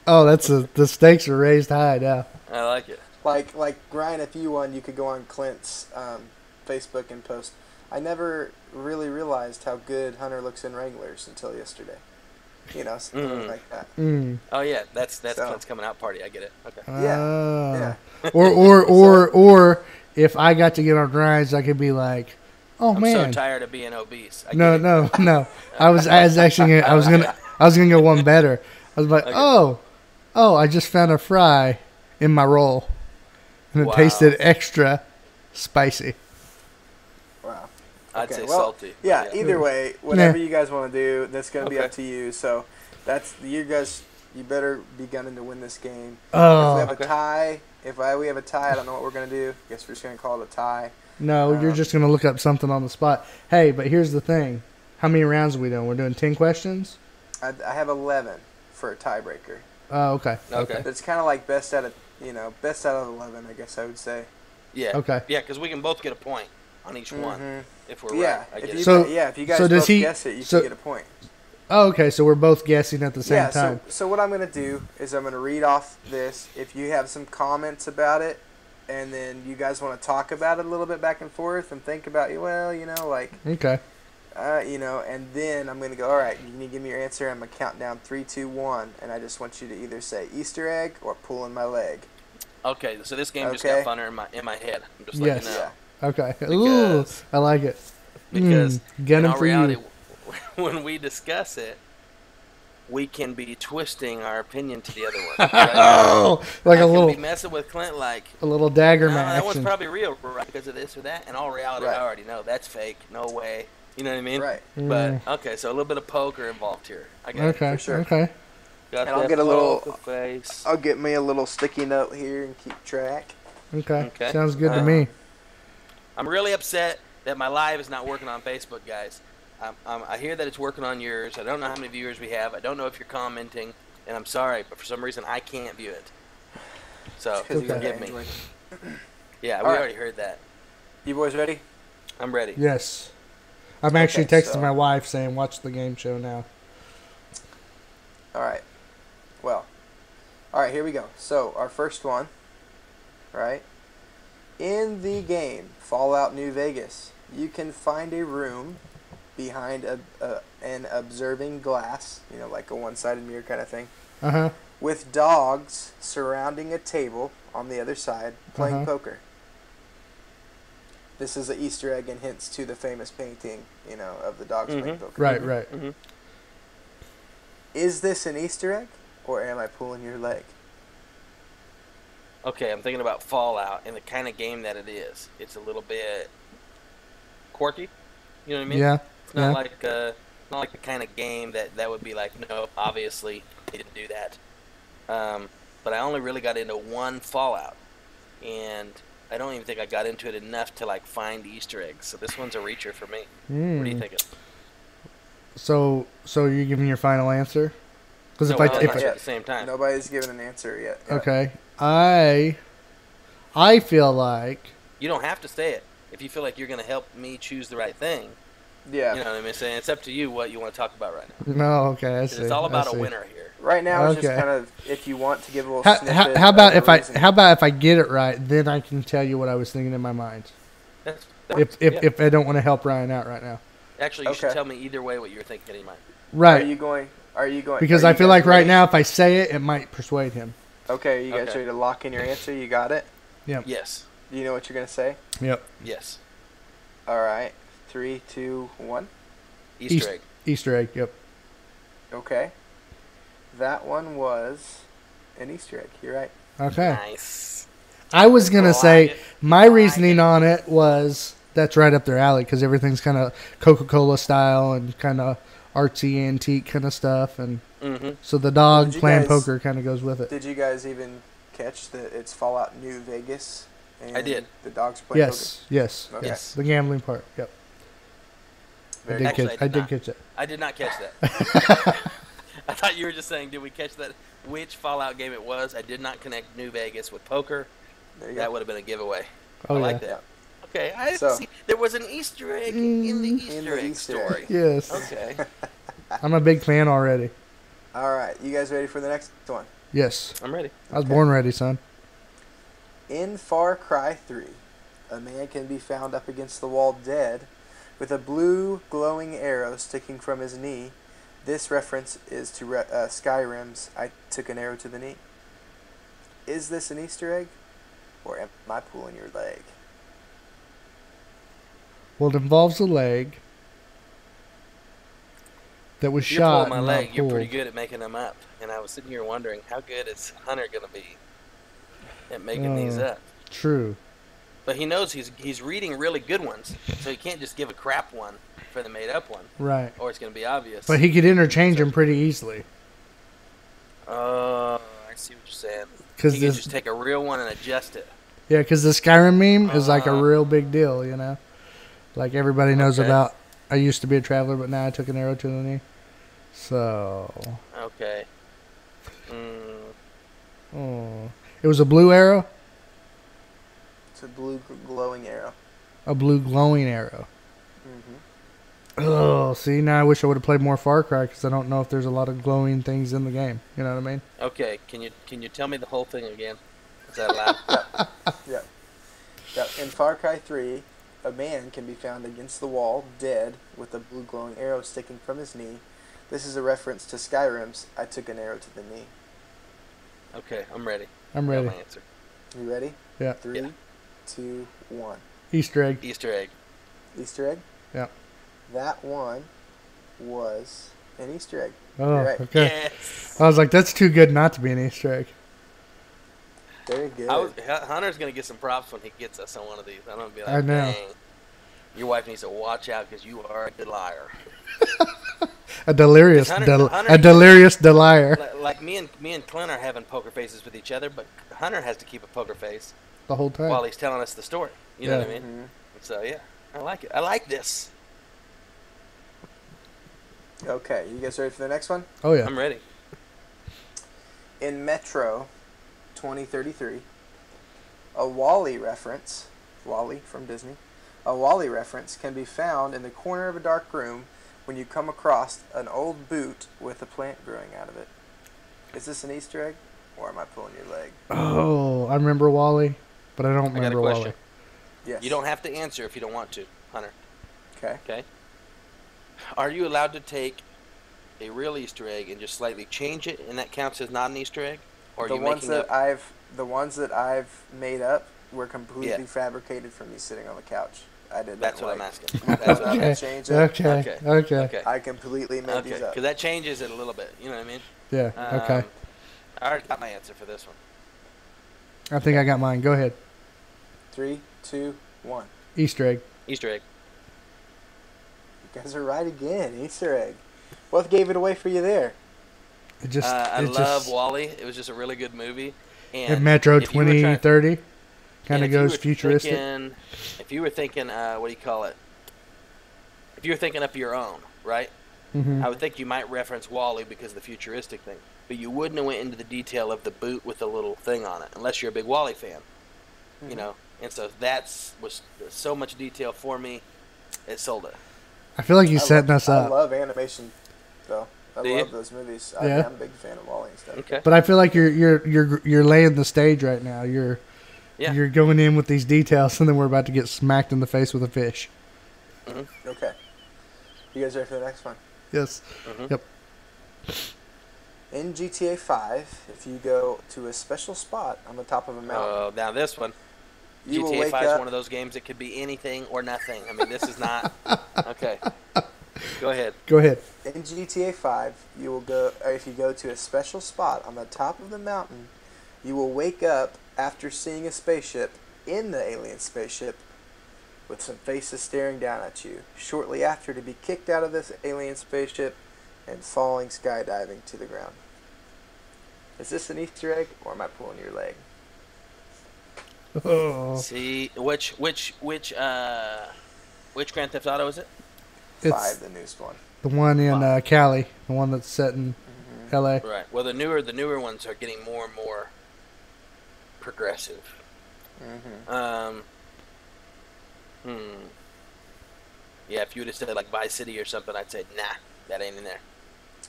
Oh, the stakes are raised high now. I like it. Like Ryan, if you won, you could go on Clint's Facebook and post. I never really realized how good Hunter looks in Wranglers until yesterday. Something like that. Mm. Oh yeah, that's So- Clint's coming out party. I get it. Okay. Yeah. Or if I got to get on rides, I could be like, oh I'm man. so tired of being obese. I No, get it. no. I was actually I was gonna go one better. I was like, Okay. oh, I just found a fry in my roll, and it Wow. tasted extra spicy. Wow. I'd Okay, say well, salty. Yeah. but Either way, whatever Yeah. you guys want to do, that's gonna be Okay. up to you. So that's you guys. You better be gunning to win this game. If we Oh have Okay. a tie, we have a tie, I don't know what we're gonna do. Guess we're just gonna call it a tie. no, you're just gonna look up something on the spot. Hey, but here's the thing: how many rounds are we doing? We're doing 10 questions. I have 11 for a tiebreaker. Oh, okay. Okay. It's kind of like best out of 11, I guess I would say. Yeah. Okay. Yeah, because we can both get a point on each one Mhm. if we're Yeah, right. I if get you it. So- if you guys so does both he- guess it, you so- can get a point. Oh, okay. So we're both guessing at the same Yeah. time. So what I'm gonna do is I'm gonna read off this. If you have some comments about it, and then you guys want to talk about it a little bit back and forth and think about Okay. and then I'm gonna go. All right, you need to give me your answer. I'm gonna count down 3, 2, 1, and I just want you to either say Easter egg or pulling my leg. Okay, so this game just Okay. got funner in my head. I'm just Yes. letting you know. Yeah. Okay. Ooh, Because- I like it. Because Get in him all for reality, you. when we discuss it, we can be twisting our opinion to the other one. Right? Oh, like I a can little be messing with Clint like, dagger no, match. that one's action. probably real right, because of this or that. In all reality, Right. I already know that's fake. No way. You know what I mean? Right. But okay, so a little bit of poker involved here. I got it. Okay. For sure. Okay. Got And I'll that get a little- poker face. I'll get me a little sticky note here and keep track. Okay. Okay. Sounds good to me. I'm really upset that my live is not working on Facebook, guys. I hear that it's working on yours. I don't know how many viewers we have. I don't know if you're commenting, and I'm sorry, but for some reason I can't view it. So Because you got forgive me. Android. Yeah, we All right. already heard that. You boys ready? I'm ready. Yes. I'm actually Okay, texting so- my wife saying, "Watch the game show now." All right. Well, all right, here we go. So, our first one, right? In the game Fallout New Vegas, you can find a room behind an observing glass, like a one-sided mirror kind of thing, Uh huh. with dogs surrounding a table on the other side playing Uh-huh. poker. This is an Easter egg and hints to the famous painting, of the dogs playing Mhm. poker. Right. Right. hmm Is this an Easter egg, or am I pulling your leg? Okay, I'm thinking about Fallout and the kind of game that it is. It's a little bit quirky. You know what I mean? Yeah. It's not Yeah. not like the kind of game that would be like, no, obviously they didn't do that. But I only really got into one Fallout, and I don't even think I got into it enough to like find Easter eggs. So this one's a reacher for me. What are you thinking? So you're giving your final answer? Because No, if we I all if answer I, at the same time. Nobody's given an answer yet. Yeah. okay, I feel like You don't have to say it. If you feel like you're going to help me choose the right thing, Yeah. you know what I mean? Saying it's up to you what you want to talk about right now. no. Okay, I 'Cause see. it's all about I a see. winner here. Right now, it's just Okay. kind of if you want to give a little How, snippet. how about of if the I reasoning. how about if I get it right, then I can tell you what I was thinking in my mind. That's, If I don't want to help Ryan out right now. Actually, you should Okay. tell me either way what you were thinking in your mind. Right. Are you going? Because are I you feel guys like right ready? now, if I say it, it might persuade him. Okay, you guys Okay. ready to lock in your answer? You got it. Yes. Do you know what you're gonna say? Yep. Yes. All right. 3, 2, 1. Easter egg. Easter egg. Yep. Okay. That one was an Easter egg. You're right. Okay. Nice. I was gonna I say like it. my I like reasoning it. on it was that's right up their alley because everything's kind of Coca-Cola style and kind of artsy antique kind of stuff, and Mm-hmm. so the dog Did you playing guys- poker kind of goes with it. Did you guys even catch that it's Fallout New Vegas? And I did. The dogs playing Yes. Yes. Okay. Yes. The gambling part. Yep. Very I Actually, did catch. I I did did not. catch it. I did not catch that. I thought you were just saying, did we catch that? Which Fallout game it was? I did not connect New Vegas with poker. There you That go. would have been a giveaway. Oh I yeah. like that. Okay, I didn't So- see. There was an Easter egg in the Mm. Easter egg Easter story. egg. Yes. Okay. I'm a big fan already. All right. You guys ready for the next one? Yes. I'm ready. I was Okay. born ready, son. In Far Cry 3, a man can be found up against the wall dead with a blue glowing arrow sticking from his knee. This reference is to Skyrim's I Took an Arrow to the Knee. Is this an Easter egg? Or am I pulling your leg? Well, it involves a leg that was You're shot. pulling my and leg. not You're pretty pulled. good at making them up. And I was sitting here wondering, how good is Hunter going to be at making these up? True. But he knows he's reading really good ones, so he can't just give a crap one for the made up one, Right. or it's going to be obvious. But he could interchange them pretty easily. I see what you're saying. Cause He can this, just take a real one and adjust it. yeah, because the Skyrim meme is like a Uh-huh. real big deal, you know? Like everybody knows Okay. about, I used to be a traveler, but now I took an arrow to the knee. So, Okay. oh. It was a blue arrow? It's a blue glowing arrow. A blue glowing arrow. Mm-hmm. Oh, see, now I wish I would have played more Far Cry because I don't know if there's a lot of glowing things in the game. You know what I mean? Okay. Can you tell me the whole thing again? Is that allowed? Yeah. In Far Cry 3, a man can be found against the wall, dead, with a blue glowing arrow sticking from his knee. This is a reference to Skyrim's I Took an Arrow to the Knee. Okay, I'm ready. I'm Got ready. my answer. You ready? Yeah. 3, Yeah. 2, 1. Easter egg. Easter egg. Easter egg? Yeah. That one was an Easter egg. Oh, You're right. okay. Yes. I was like, that's too good not to be an Easter egg. Very good. Hunter's gonna get some props when he gets us on one of these. I'm gonna be like, I know. dang. Your wife needs to watch out because you are a good liar. A delirious, Hunter- a delirious deliar Like me and Clint are having poker faces with each other, but Hunter has to keep a poker face the whole time. while he's telling us the story. You know Yeah. what I mean? Mhm. So yeah, I like it. I like this. Okay, you guys ready for the next one? Oh yeah. I'm ready. In Metro 2033, a Wall-E reference, Wall-E from Disney, a Wall-E reference can be found in the corner of a dark room when you come across an old boot with a plant growing out of it. Is this an Easter egg, or am I pulling your leg? Oh, I remember Wally, but I don't I got a remember question. Wally. Yes. You don't have to answer if you don't want to, Hunter. Okay. Okay. Are you allowed to take a real Easter egg and just slightly change it, and that counts as not an Easter egg? Or are The you ones making that up? the ones that I've made up were completely Yeah. fabricated from me sitting on the couch. I did That's not what I'm like. asking. I That's did what I'm not Okay. asking. change it. Okay. Okay. Okay. Okay. I completely made Okay. these up. Because that changes it a little bit. You know what I mean? Yeah. Okay. I already got my answer for this one. I think I got mine. Go ahead. 3, 2, 1. Easter egg. Easter egg. You guys are right again. Easter egg. Both gave it away for you there. It just. I it love just, Wall-E. It was just a really good movie. in And Metro if you were trying- 2030, kind and of if you goes were futuristic. If you were thinking, what do you call it? If you were thinking up your own, right? Mm-hmm. I would think you might reference Wall-E because of the futuristic thing, but you wouldn't have went into the detail of the boot with the little thing on it, unless you're a big Wall-E fan, you know. And so was so much detail for me, it sold it. I feel like you're setting us up. I love animation, though. I Do you? love those movies. Yeah. I'm a big fan of Wall-E and stuff. Okay. But I feel like you're laying the stage right now. You're going in with these details, and then we're about to get smacked in the face with a fish. Mm-hmm. Okay. You guys ready for the next one? Yes. Mm-hmm. Yep. In GTA 5, if you go to a special spot on the top of a mountain, Oh, now this one. you will GTA wake 5 is up. one of those games that could be anything or nothing. I mean, this is not. Okay. Go ahead. Go ahead. In GTA 5, you will go. If you go to a special spot on the top of the mountain, you will wake up after seeing a spaceship in the alien spaceship, with some faces staring down at you. Shortly after, to be kicked out of this alien spaceship and falling skydiving to the ground. Is this an Easter egg, or am I pulling your leg? Oh. See, which Grand Theft Auto is it? It's 5, the newest one. the one in Cali, the one that's set in L.A. Right. Well, the newer ones are getting more and more progressive. Yeah, if you would have said like Vice City or something, I'd say nah, that ain't in there.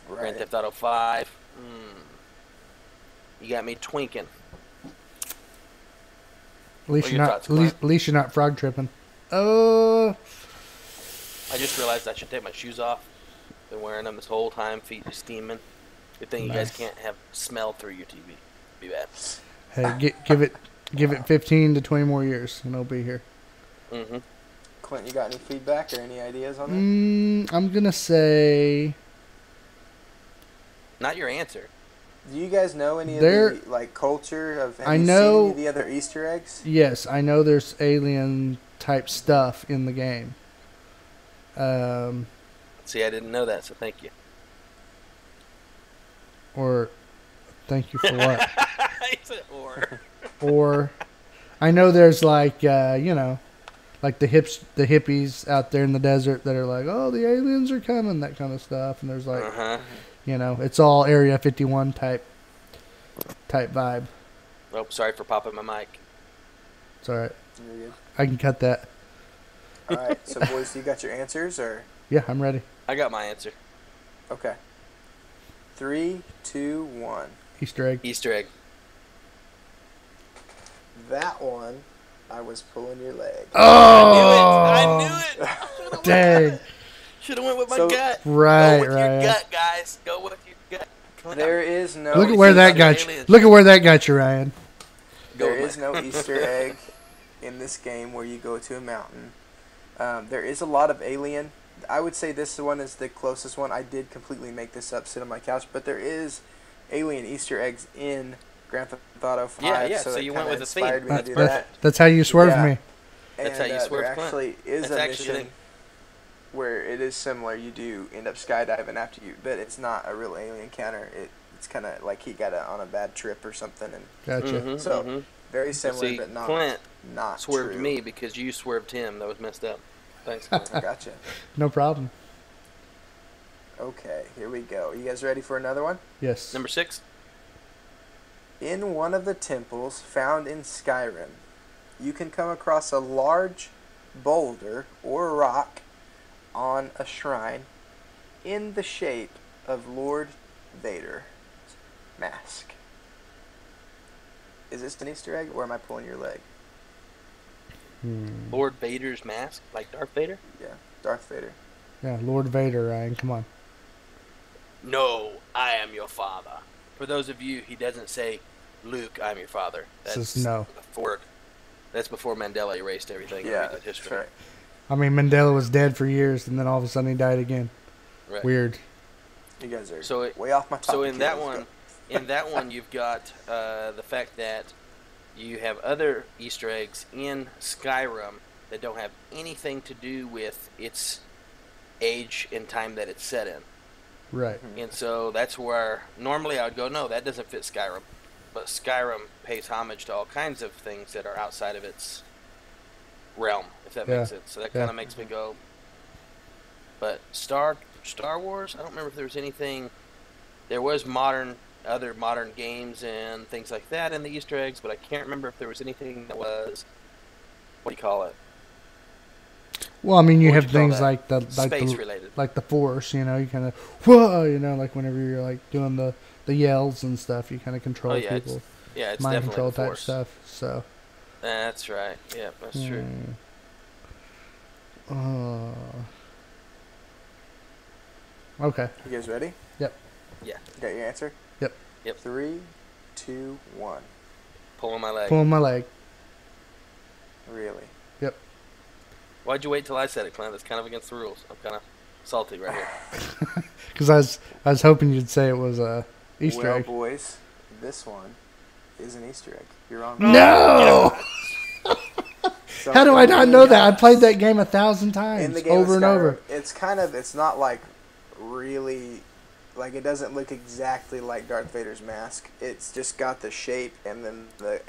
Right. Grand Theft Auto 5. You got me twinking. At least What are you're your not. thoughts, Clint? At least you're not frog tripping. Oh. I just realized I should take my shoes off. Been wearing them this whole time, feet just steaming. Good thing you guys Nice. can't have smell through your TV. Be bad. Hey, give it 15 to 20 more years, and I'll be here. Mm-hmm. Clint, you got any feedback or any ideas on that? I'm gonna say Not your answer. Do you guys know any of There- the like culture of? Have I you know- seen any of the other Easter eggs? yes. I know there's alien type stuff in the game. See, I didn't know that, so thank you. Or thank you for what? He said, or. Or I know there's like like the hippies out there in the desert that are like, oh, the aliens are coming, that kind of stuff. And there's like, it's all Area 51 type vibe. Oh, sorry for popping my mic. It's all right. You're good. I can cut that. All right, so boys, you got your answers, or Yeah, I'm ready. I got my answer. okay? 3, 2, 1. Easter egg. Easter egg. That one, I was pulling your leg. Oh, I knew it. dang. Should have went with my So- gut. Right, Go with right. your gut, guys. Go with your gut. Come on. There is no. Look at where that got you. Look at where that got you, Ryan. Go There with is my- no Easter egg in this game where you go to a mountain. There is a lot of alien. I would say this one is the closest one. I did completely make this up, sit on my couch, but there is alien Easter eggs in Grand Theft Auto 5. Yeah, so so it you went kinda with the theme. inspired me to do That's, that. that's how you swerved Yeah. me. That's how you And, swerved there Clint. actually is That's a actually mission where it is similar. You do end up skydiving after you, but it's not a real alien encounter. It's kind of like he got on a bad trip or something, and Gotcha. Mhm, So, mhm. very similar, See, but not Clint not swerved true. me because you swerved him. That was messed up. Thanks, Clint. Gotcha. No problem. Okay, here we go. You guys ready for another one? Yes. Number 6. In one of the temples found in Skyrim, you can come across a large boulder or rock on a shrine in the shape of Lord Vader's mask. Is this an Easter egg, or am I pulling your leg? Lord Vader's mask, like Darth Vader. Yeah, Darth Vader. Yeah, Lord Vader, Ryan. Come on. No, I am your father. For those of you, he doesn't say, Luke, I'm your father. Says no. That's before Mandela erased everything. and Yeah, made that that's history. right. I mean, Mandela was dead for years, and then all of a sudden he died again. Right. Weird. You guys are So way off my topic. So in here. that Let's one, go. in that one, you've got the fact that you have other Easter eggs in Skyrim that don't have anything to do with its age and time that it's set in. Right. And so that's where normally I would go, no, that doesn't fit Skyrim. But Skyrim pays homage to all kinds of things that are outside of its realm, if that Yeah. makes sense. So that Yeah. kind of makes me go. But Star Star Wars. I don't remember if there was anything. There was other modern games and things like that in the Easter eggs, but I can't remember if there was anything that was, what do you call it? Well, I mean, you What would have you call things that? like the Space related. like the Force. You know, you kind of whoa. You know, like whenever you're like doing the yells and stuff, you kind of control people. It's mind definitely control the type Force. stuff. So. That's right. Yeah, that's true. Okay. You guys ready? Yep. Yeah. You got your answer? Yep. 3, 2, 1. Pulling my leg. Pulling my leg. Really? Yep. Why'd you wait till I said it, Clint? That's kind of against the rules. I'm kind of salty right here. Because I was hoping you'd say it was a Easter Well, egg. boys, this one is an Easter egg. You're wrong. No! So How do I in not the know game- that? I played that game 1,000 in times, the game over of and over. Skyrim, it's not like really, like it doesn't look exactly like Darth Vader's mask. It's just got the shape and then the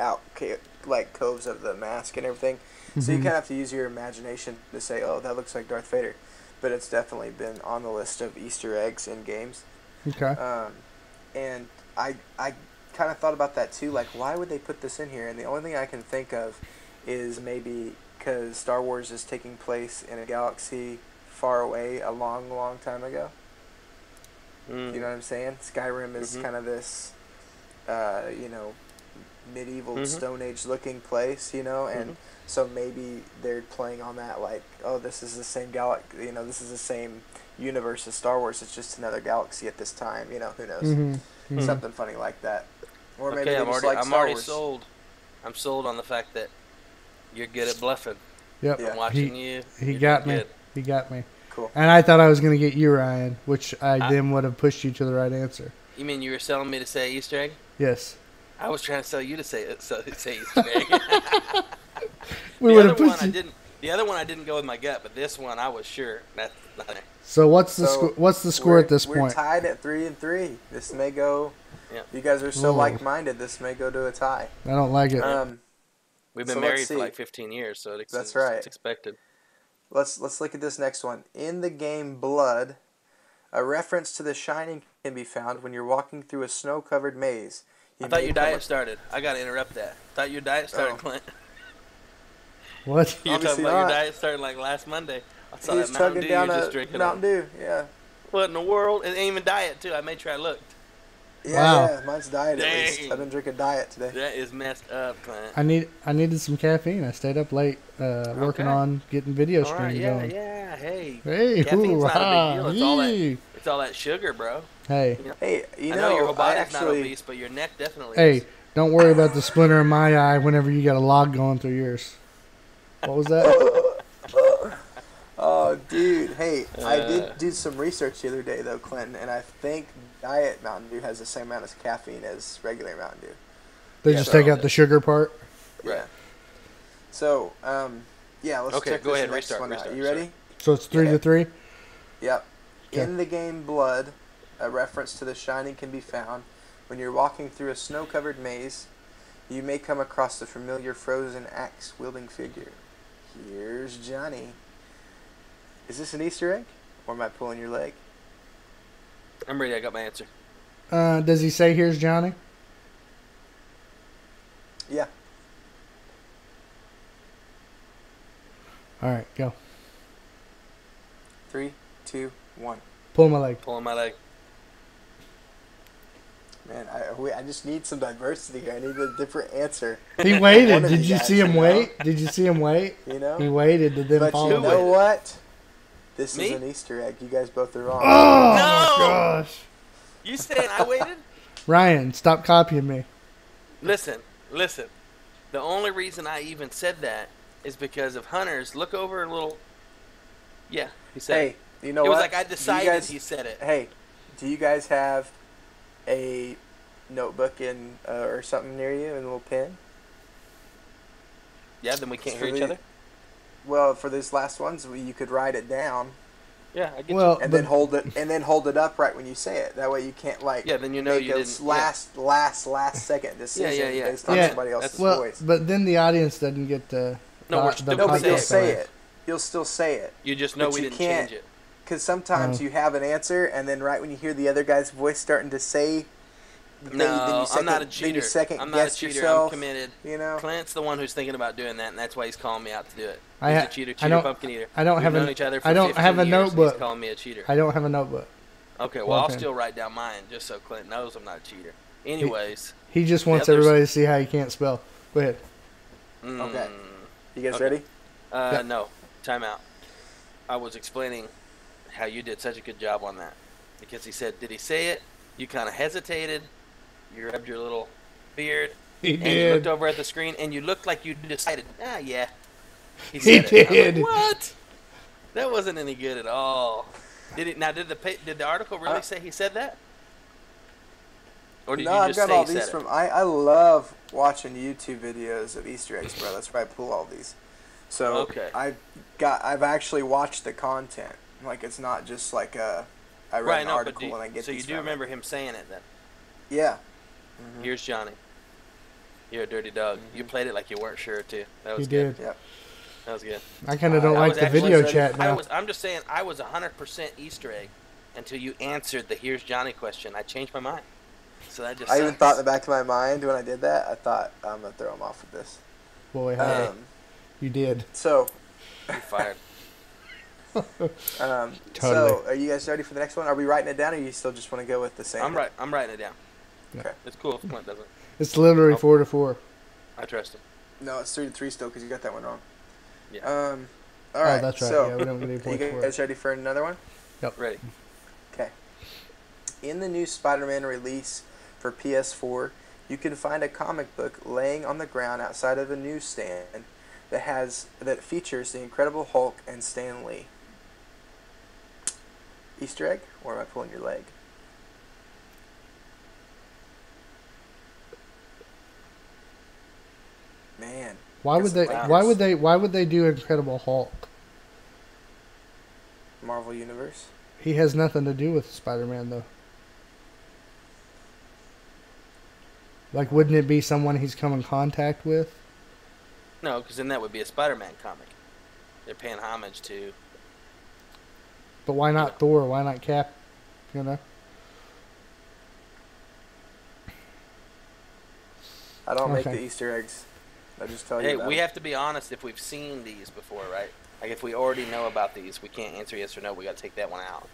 like coves of the mask and everything. So you kind of have to use your imagination to say, oh, that looks like Darth Vader. But it's definitely been on the list of Easter eggs in games. Okay. And I kind of thought about that too. Like, why would they put this in here? And the only thing I can think of is maybe because Star Wars is taking place in a galaxy far away a long, long time ago. You know what I'm saying? Skyrim is kind of this, medieval Stone Age looking place, and so maybe they're playing on that, like, oh, this is the same this is the same universe as Star Wars. It's just another galaxy at this time. Who knows? Something funny like that. Or maybe Okay, they just like I'm Star already Wars. sold. I'm sold on the fact that you're good at bluffing. Yep. Yeah. I'm watching you. He You're got doing me. good. He got me. Cool. And I thought I was going to get you, Ryan, which I then would have pushed you to the right answer. You mean you were selling me to say Easter egg? Yes. I was trying to sell you to say Easter egg. We The would have other one pushed I you. didn't. The other one I didn't go with my gut, but this one I was sure. That's nothing. So what's the So what's the score we're- at this We're point? tied at 3-3. This may go. Yeah. You guys are so Whoa. like-minded. This may go to a tie. I don't like it. We've been So let's married for see. like 15 years, so That's right. It's expected. Let's look at this next one. In the game Blood, a reference to The Shining can be found when you're walking through a snow-covered maze. I thought may your come diet ac- started. I got to interrupt that. Thought your diet started, Oh. Clint. What? You were talking Obviously about your not. diet started like last Monday. I saw He's that Mountain chugging Dew down you're just a drinking. Mountain Dew. Yeah. What in the world? It ain't even diet, too. I made sure I looked. Yeah, Wow. yeah. Mine's diet at Dang. least. I've been drinking diet today. That is messed up, Clint. I needed some caffeine. I stayed up late working Okay. on getting video All right, stream yeah, going. yeah. Hey, Hey, caffeine's not a hoo-ha, big deal. It's all that. yee. It's all that sugar, bro. Hey, You know? Hey, I know your whole I body's not actually. obese, but your neck definitely hey, is. don't worry about the splinter in my eye whenever you got a log going through yours. What was that? Oh, dude. Hey, I Uh. did do some research the other day, though, Clinton, and I think Diet Mountain Dew has the same amount of caffeine as regular Mountain Dew. They Yeah, just so- take out the sugar part. Yeah. So, yeah, let's Okay, check go this ahead, next restart, one out. restart, You sorry. ready? So it's 3-3. Yep. Okay. In the game Blood, a reference to The Shining can be found when you're walking through a snow-covered maze. You may come across the familiar frozen axe-wielding figure. Here's Johnny. Is this an Easter egg, or am I pulling your leg? I'm ready. I got my answer. Does he say here's Johnny? Yeah. All right, go. 3, 2, 1. Pull my leg. Pulling my leg. Man, I just need some diversity here. I need a different answer. He waited. One of Did you you guys, see him you know? wait? Did you see him wait? You know? He waited to then But follow. you know waited. what? This Me? is an Easter egg. You guys both are wrong. Oh No! my gosh! You saying I waited? Ryan, stop copying me. Listen. The only reason I even said that is because of Hunter's. Look over a little. Yeah, he said Hey, it. you know It what? was like I Do you decided guys- he said it. Hey, do you guys have a notebook in or something near you and a little pen? Yeah, then we can't For hear each the- other. Well, for these last ones, you could write it down Yeah, I get Well, and but- then hold it up right when you say it. That way you can't like Yeah, then you know make you a didn't- last second decision yeah. based on Yeah. somebody else's well, voice. but then the audience doesn't get to. No, we're still No, but gonna you'll podcast say away. it. You'll still say it. You just know But we you didn't can't- change it. Because sometimes you have an answer, and then right when you hear the other guy's voice starting to say, No, I'm not a cheater. Then you second I'm not guess a cheater. yourself. I'm committed. You know, Clint's the one who's thinking about doing that, and that's why he's calling me out to do it. I He's ha- a cheater, I don't- pumpkin eater. I don't We've have known a- each other for I don't 15 have a years, and notebook. He's calling me a cheater. I don't have a notebook. Okay, well, I'll Okay. still write down mine just so Clint knows I'm not a cheater. Anyways. He just wants others- everybody to see how you can't spell. Go ahead. Okay. You guys Okay. ready? Yep. No. Time out. I was explaining how you did such a good job on that. Because he said, did he say it? You kind of hesitated. You rubbed your little beard. He and you did. looked over at the screen, and you looked like you decided, yeah. He said it. I was did. like, what? That wasn't any good at all. Did it? Now, did the article really say he said that? Or did No, you I've just got say all he these said from. I love watching YouTube videos of Easter eggs, bro. That's where I pull all these. So Okay. I've actually watched the content. Like it's not just like I read an article and I get so these you do from it. remember him saying it then? Yeah. Here's Johnny. You're a dirty dog. You played it like you weren't sure too. That was He good. did. Yep. That was good. I kind of don't I like was the actually video ready- chat now. I'm just saying I was 100% Easter egg until you answered the "Here's Johnny" question. I changed my mind. So that just. I even sucks. thought in the back of my mind when I did that, I thought I'm gonna throw him off with this. Boy, how you did. So, You're fired. so Totally. are you guys ready for the next one? Are we writing it down, or you still just want to go with the same? I'm writing it down. Okay. It's cool if Clint doesn't. It's literally 4-4. I trust him. No, it's 3-3 still because you got that one wrong. Yeah. All right. Oh, that's right. So, Yeah, we don't get any you points for guys it. ready for another one? Ready. Okay. In the new Spider-Man release for PS4, you can find a comic book laying on the ground outside of a newsstand that features the Incredible Hulk and Stan Lee. Easter egg, or am I pulling your leg? Man. Why would they? Wow. Why would they do Incredible Hulk? Marvel Universe. He has nothing to do with Spider-Man though. Like, wouldn't it be someone he's come in contact with? No, because then that would be a Spider-Man comic. They're paying homage to. But why not Thor? Why not Cap? You know. I don't make Okay. the Easter eggs. I just tell you Hey, about we them. have to be honest. If we've seen these before, right? Like if we already know about these, we can't answer yes or no. We got to take that one out.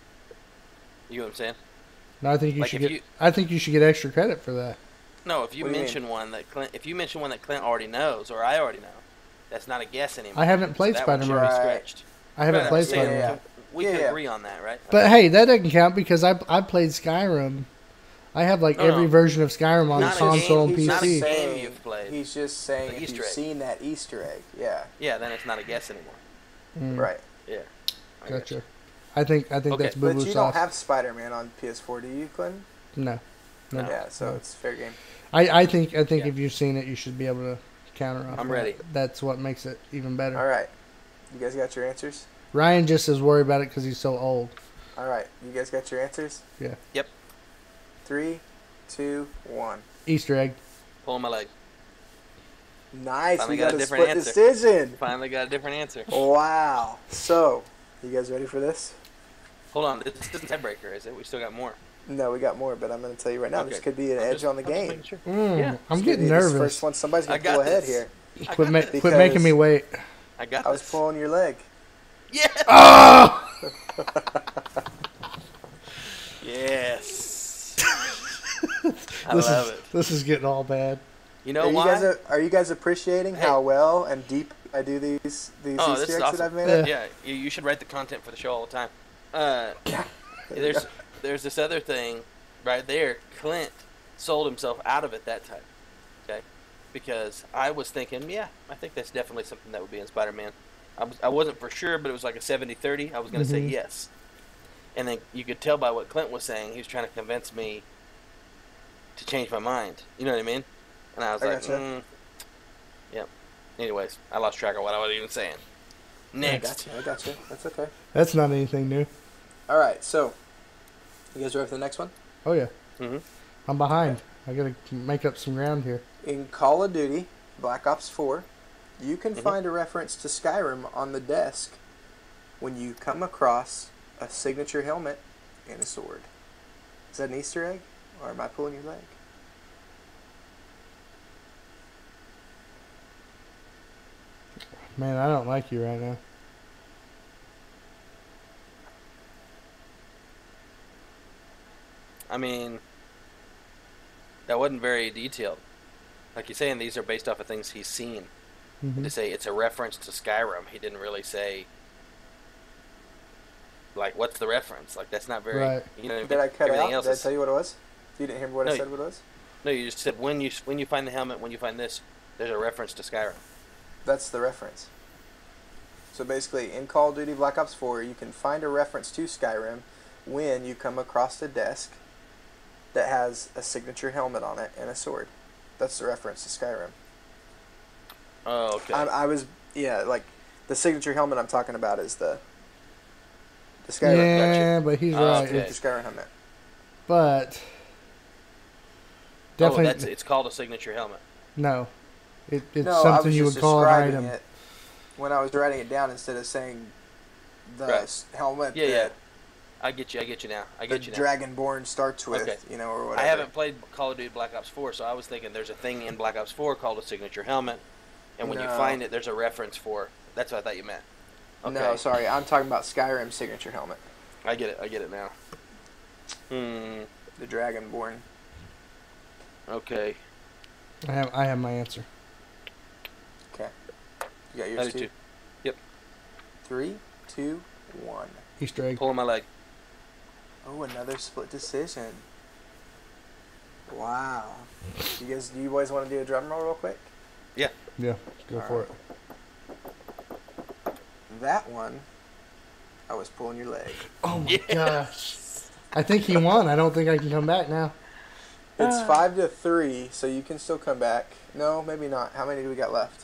You know what I'm saying? No, I think you Like should if get. you- I think you should get extra credit for that. No, if you What do you mention one that Clint, already knows, or I already know, that's not a guess anymore. I haven't played that one should Spider-Man. be Right. scratched. I haven't Right, played so Spider-Man. yeah. We Yeah, can yeah. agree on that, right? But hey, that doesn't count because I played Skyrim. I have like No, every no. version of Skyrim on Not a console game, and not a PC. game you've played. He's just saying The if Easter you've egg. seen that Easter egg. Yeah. Yeah, then it's not a guess anymore. Mm, Right. Yeah. I got Gotcha. you. I think Okay. that's boo But boo you sauce. don't have Spider-Man on PS4, do you, Clinton? No. No. Yeah, so No. it's fair game. I think Yeah. if you've seen it, you should be able to counter off. I'm that. ready. That's what makes it even better. All right. You guys got your answers? Ryan just is worried about it because he's so old. All right. You guys got your answers? Yeah. Yep. 3, 2, 1. Easter egg. Pulling my leg. Nice. Finally We got got a a different split answer. decision. Finally got a different answer. Wow. So, you guys ready for this? Hold on, this isn't a tiebreaker, is it? We still got more. No, we got more, but I'm going to tell you right now. Okay. This could be an I'm edge just- on the I'm just game. making sure. Yeah. I'm This getting could be this nervous. First one, somebody's I going to got pull ahead this. here. I Quit, got this. quit making me wait. I got I was this. pulling your leg. Yeah. Oh! Yes. I this love is it. this is getting all bad. You know why? Are you guys appreciating Hey. how well and deep I do these Oh, this Easter is eggs awesome. that I've made? Yeah, you should write the content for the show all the time. There's this other thing right there. Clint sold himself out of it that time. Okay, because I was thinking, yeah, I think that's definitely something that would be in Spider-Man. I wasn't for sure, but it was like a 70-30. I was going to say Mhm. yes, and then you could tell by what Clint was saying, he was trying to convince me to change my mind. You know what I mean? And I was I like, gotcha. yep. Anyways, I lost track of what I was even saying. Next. I got you. That's okay. That's not anything new. All right, so you guys ready for the next one? Oh yeah. Mm-hmm. I'm behind. I gotta make up some ground here. In Call of Duty Black Ops 4, you can Mhm. find a reference to Skyrim on the desk when you come across a signature helmet, and a sword. Is that an Easter egg, or am I pulling your leg? Man, I don't like you right now. I mean, that wasn't very detailed. Like you're saying, these are based off of things he's seen. Mm-hmm. They say it's a reference to Skyrim. He didn't really say, like, what's the reference? Like, that's not very, Right. you know, Did I cut it everything out? else Did I is, tell you what it was? You didn't hear what No, I said what it was? no, you just said when you find the helmet, when you find this, there's a reference to Skyrim. That's the reference. So basically, in Call of Duty Black Ops 4, you can find a reference to Skyrim when you come across a desk that has a signature helmet on it and a sword. That's the reference to Skyrim. Oh, okay. Like, the signature helmet I'm talking about is the Skyrim. Yeah, but he's right. okay. The Skyrim helmet. But definitely it's called a signature helmet. no. It's No, I something was you just would call an describing item. it when I was writing it down instead of saying the Right. helmet Yeah, that I get you now. I the get you now. Dragonborn starts with, Okay. or whatever. I haven't played Call of Duty Black Ops 4, so I was thinking there's a thing in Black Ops 4 called a signature helmet, and when you No. find it, there's a reference for. That's what I thought you meant. Okay. No, sorry, I'm talking about Skyrim signature helmet. I get it now. The Dragonborn. Okay. I have my answer. Okay. You got I yours do too? too. Yep. 3, 2, 1. Easter egg. Pulling my leg. Oh, another split decision. Wow. Do you boys want to do a drum roll real quick? Yeah, go for it. That one, I was pulling your leg. Oh my gosh. I think he won. I don't think I can come back now. It's 5-3, so you can still come back. No, maybe not. How many do we got left?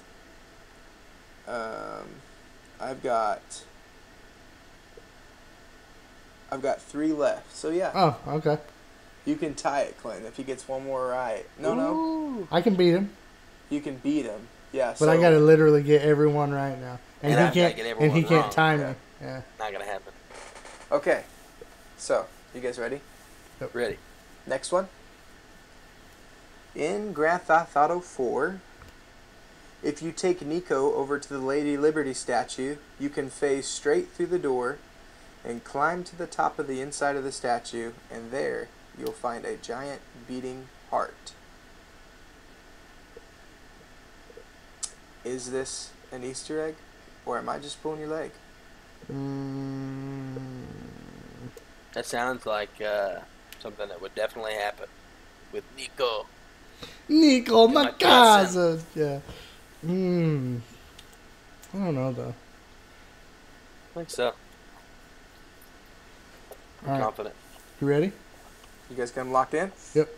I've got 3 left. So yeah, Oh, okay. you can tie it, Clinton, if he gets one more right. No, I can beat him, you can beat him. Yeah, but I gotta literally get everyone right now, And he I've gotta can't. get And he everyone can't wrong. time Yeah. me. Yeah. Not gonna happen. Okay, so you guys ready? Ready. Next one. In Grand Theft Auto 4, if you take Nico over to the Lady Liberty statue, you can phase straight through the door and climb to the top of the inside of the statue, and there you'll find a giant beating heart. Is this an Easter egg, or am I just pulling your leg? That sounds like something that would definitely happen with Nico. Nico my Macasa. Yeah. I don't know though. I think so. I'm All right. confident. You ready? You guys got them locked in? Yep.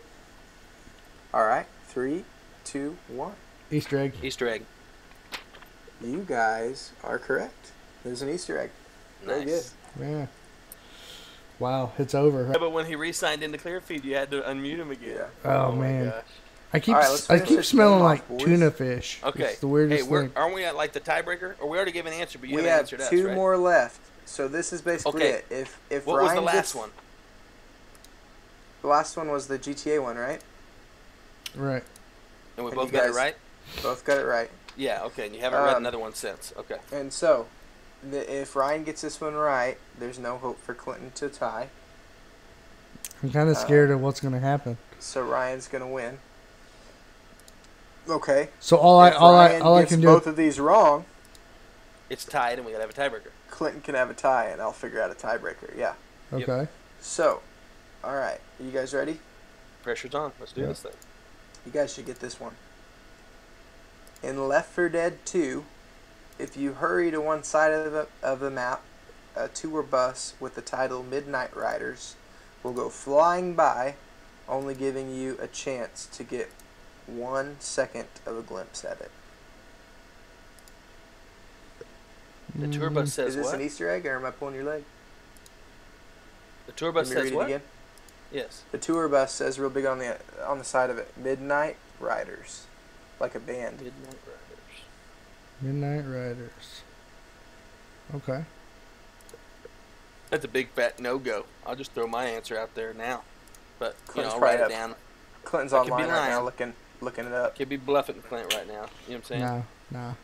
Alright, 3, 2, 1. Easter egg. Easter egg. You guys are correct. There's an Easter egg. Very good. Nice. Yeah. Wow, it's over. Yeah, but when he re-signed into Clearfeed, you had to unmute him again. Oh, my man. gosh. I keep All right, let's I finish keep this smelling game off, like boys. tuna fish. Okay. It's the weirdest hey, thing. aren't we at like the tiebreaker? Or we already gave an answer, but you We haven't have answered us, 2 right? more left. So this is basically Okay. it. If What Ryan was the last gets, one? The last one was the GTA one, right? Right. And we And both you got it guys- right? Both got it right. Yeah, okay. And you haven't read another one since. Okay. And so, if Ryan gets this one right, there's no hope for Clinton to tie. I'm kind of scared of what's gonna happen. So Ryan's gonna win. Okay. So all If Ryan I gets can do. both of these wrong, It's tied, and we gotta have a tiebreaker. Clinton can have a tie, and I'll figure out a tiebreaker. Yeah. Okay. So, all right. You guys ready? Pressure's on. Let's do Yeah. this thing. You guys should get this one. In Left 4 Dead 2, if you hurry to one side of the map, a tour bus with the title Midnight Riders will go flying by, only giving you a chance to get 1 second of a glimpse at it. The tour bus Is says this what? an Easter egg, or am I pulling your leg? The tour bus Let me says read what? it again. Yes. The tour bus says real big on the side of it, Midnight Riders, like a band. Midnight Riders. Midnight Riders. Okay. That's a big fat no-go. I'll just throw my answer out there now. But, Clint's I'll write probably it up. down. Clinton's I could be online right now lying. looking it up. Could be bluffing Clint right now. You know what I'm saying? No.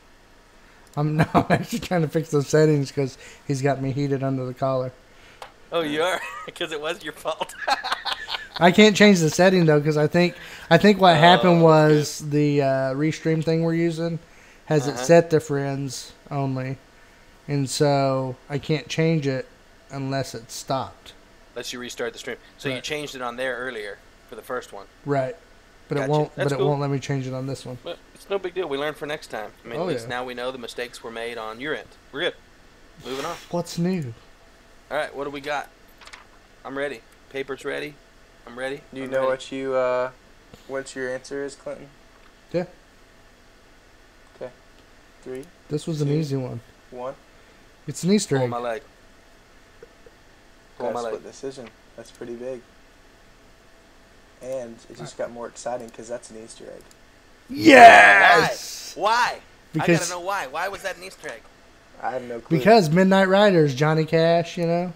I'm actually trying to fix those settings because he's got me heated under the collar. Oh, you are? Because it was your fault. I can't change the setting though because I think what happened was the restream thing we're using has it set to friends only, and so I can't change it unless it's stopped. Unless you restart the stream. So you changed it on there earlier for the first one. Right, but Gotcha. it won't. That's But cool. it won't let me change it on this one. But it's no big deal. We learn for next time. I mean, Oh, at least yeah. now we know the mistakes were made on your end. We're good. Moving on. What's new? All right, what do we got? I'm ready. Paper's ready. I'm ready. Do you I'm know ready. what your answer is, Clinton? Yeah, Okay. 3, this was an 2, easy one. 1. It's an Easter Pull egg. my leg. Pull Got my a leg. split decision. That's pretty big. And it just got more exciting because that's an Easter egg. Yes. Why? I Because- gotta know why. Why was that an Easter egg? I have no clue. Because Midnight Riders, Johnny Cash, I'm